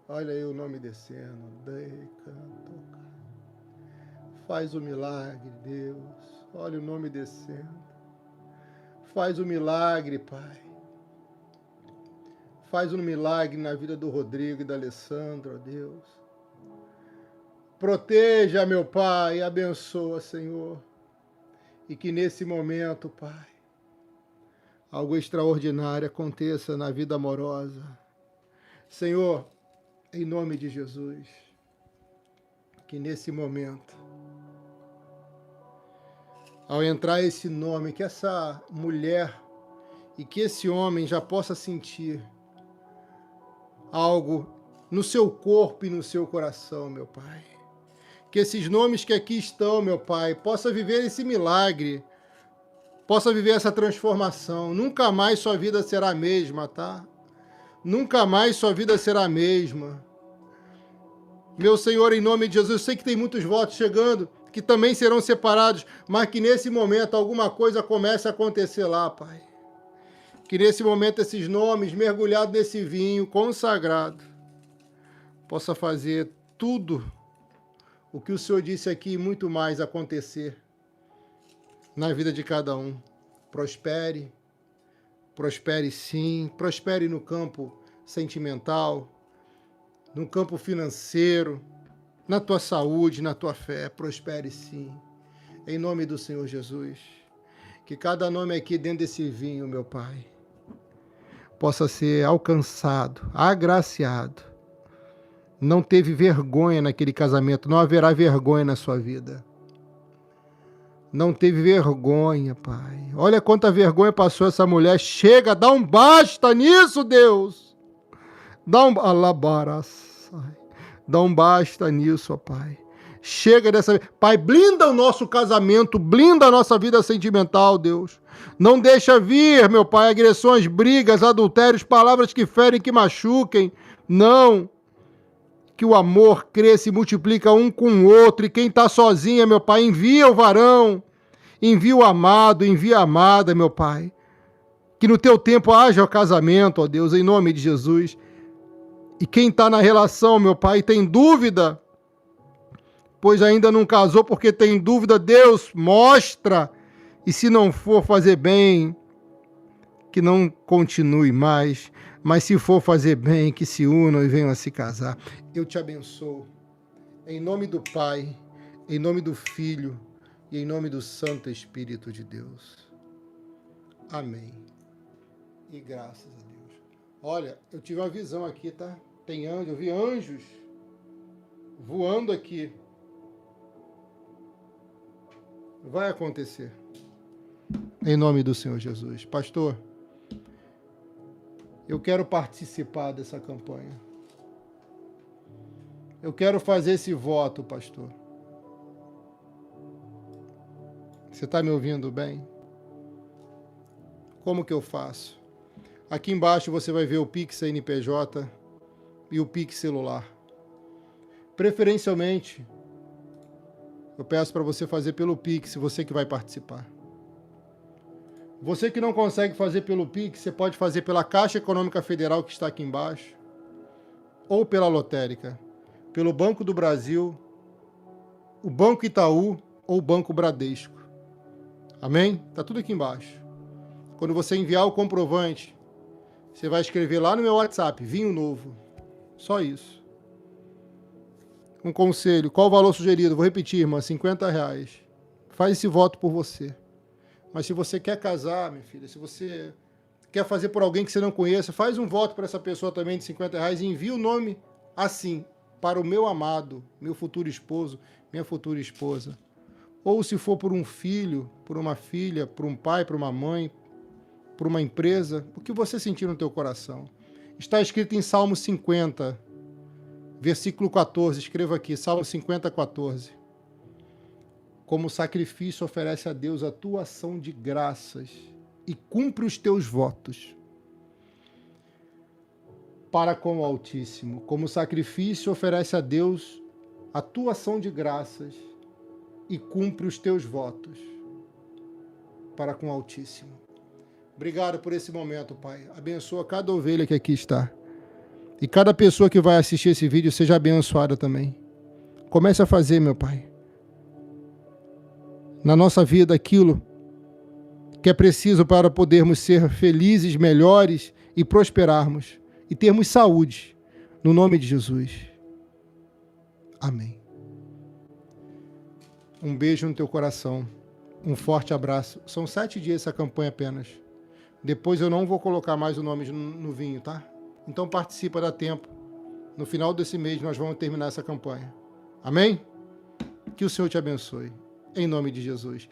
Olha aí o nome descendo. Faz o milagre, Deus. Olha o nome descendo. Faz o milagre, Pai. Faz um milagre na vida do Rodrigo e da Alessandra, ó Deus. Proteja, meu Pai, e abençoa, Senhor. E que nesse momento, Pai, algo extraordinário aconteça na vida amorosa. Senhor, em nome de Jesus, que nesse momento, ao entrar esse nome, que essa mulher e que esse homem já possa sentir algo no seu corpo e no seu coração, meu Pai. Que esses nomes que aqui estão, meu Pai, possa viver esse milagre, possa viver essa transformação. Nunca mais sua vida será a mesma, tá? Nunca mais sua vida será a mesma. Meu Senhor, em nome de Jesus, eu sei que tem muitos votos chegando, que também serão separados, mas que nesse momento alguma coisa comece a acontecer lá, Pai. Que nesse momento esses nomes, mergulhados nesse vinho consagrado, possa fazer tudo o que o Senhor disse aqui e muito mais acontecer na vida de cada um. Prospere, prospere sim, prospere no campo sentimental, no campo financeiro, na tua saúde, na tua fé, prospere sim. Em nome do Senhor Jesus, que cada nome aqui dentro desse vinho, meu Pai, possa ser alcançado, agraciado. Não teve vergonha naquele casamento, não haverá vergonha na sua vida. Não teve vergonha, Pai. Olha quanta vergonha passou essa mulher. Chega, dá um basta nisso, Deus. Dá um basta nisso, ó Pai. Chega dessa... Pai, blinda o nosso casamento, blinda a nossa vida sentimental, Deus. Não deixa vir, meu Pai, agressões, brigas, adultérios, palavras que ferem, que machuquem. Não. Que o amor cresça e multiplica um com o outro. E quem está sozinha, meu Pai, envia o varão. Envia o amado, envia a amada, meu Pai. Que no teu tempo haja o casamento, ó Deus, em nome de Jesus. E quem está na relação, meu Pai, tem dúvida, pois ainda não casou porque tem dúvida, Deus, mostra. E se não for fazer bem, que não continue mais. Mas se for fazer bem, que se unam e venham a se casar. Eu te abençoo. Em nome do Pai, em nome do Filho e em nome do Santo Espírito de Deus. Amém. E graças a Deus. Olha, eu tive uma visão aqui, tá? Tem anjos, eu vi anjos voando aqui. Vai acontecer. Em nome do Senhor Jesus. Pastor, eu quero participar dessa campanha. Eu quero fazer esse voto, pastor. Você está me ouvindo bem? Como que eu faço? Aqui embaixo você vai ver o Pix CNPJ e o Pix celular. Preferencialmente, eu peço para você fazer pelo Pix, você que vai participar. Você que não consegue fazer pelo Pix, você pode fazer pela Caixa Econômica Federal que está aqui embaixo, ou pela lotérica, pelo Banco do Brasil, o Banco Itaú ou o Banco Bradesco. Amém? Está tudo aqui embaixo. Quando você enviar o comprovante, você vai escrever lá no meu WhatsApp, vinho novo. Só isso. Um conselho, qual o valor sugerido? Vou repetir, irmã, R$50. Faz esse voto por você. Mas se você quer casar, minha filha, se você quer fazer por alguém que você não conheça, faz um voto para essa pessoa também de R$50 e envia o nome assim, para o meu amado, meu futuro esposo, minha futura esposa. Ou se for por um filho, por uma filha, por um pai, por uma mãe, por uma empresa, o que você sentir no teu coração. Está escrito em Salmo 50, versículo 14, escreva aqui, Salmo 50, 14. Como sacrifício oferece a Deus a tua ação de graças e cumpre os teus votos para com o Altíssimo. Como sacrifício oferece a Deus a tua ação de graças e cumpre os teus votos para com o Altíssimo. Obrigado por esse momento, Pai. Abençoa cada ovelha que aqui está. E cada pessoa que vai assistir esse vídeo seja abençoada também. Comece a fazer, meu Pai, na nossa vida aquilo que é preciso para podermos ser felizes, melhores e prosperarmos e termos saúde, no nome de Jesus. Amém. Um beijo no teu coração, um forte abraço. São 7 dias essa campanha apenas. Depois eu não vou colocar mais o nome no vinho, tá? Então participa, dá tempo. No final desse mês nós vamos terminar essa campanha. Amém? Que o Senhor te abençoe. Em nome de Jesus.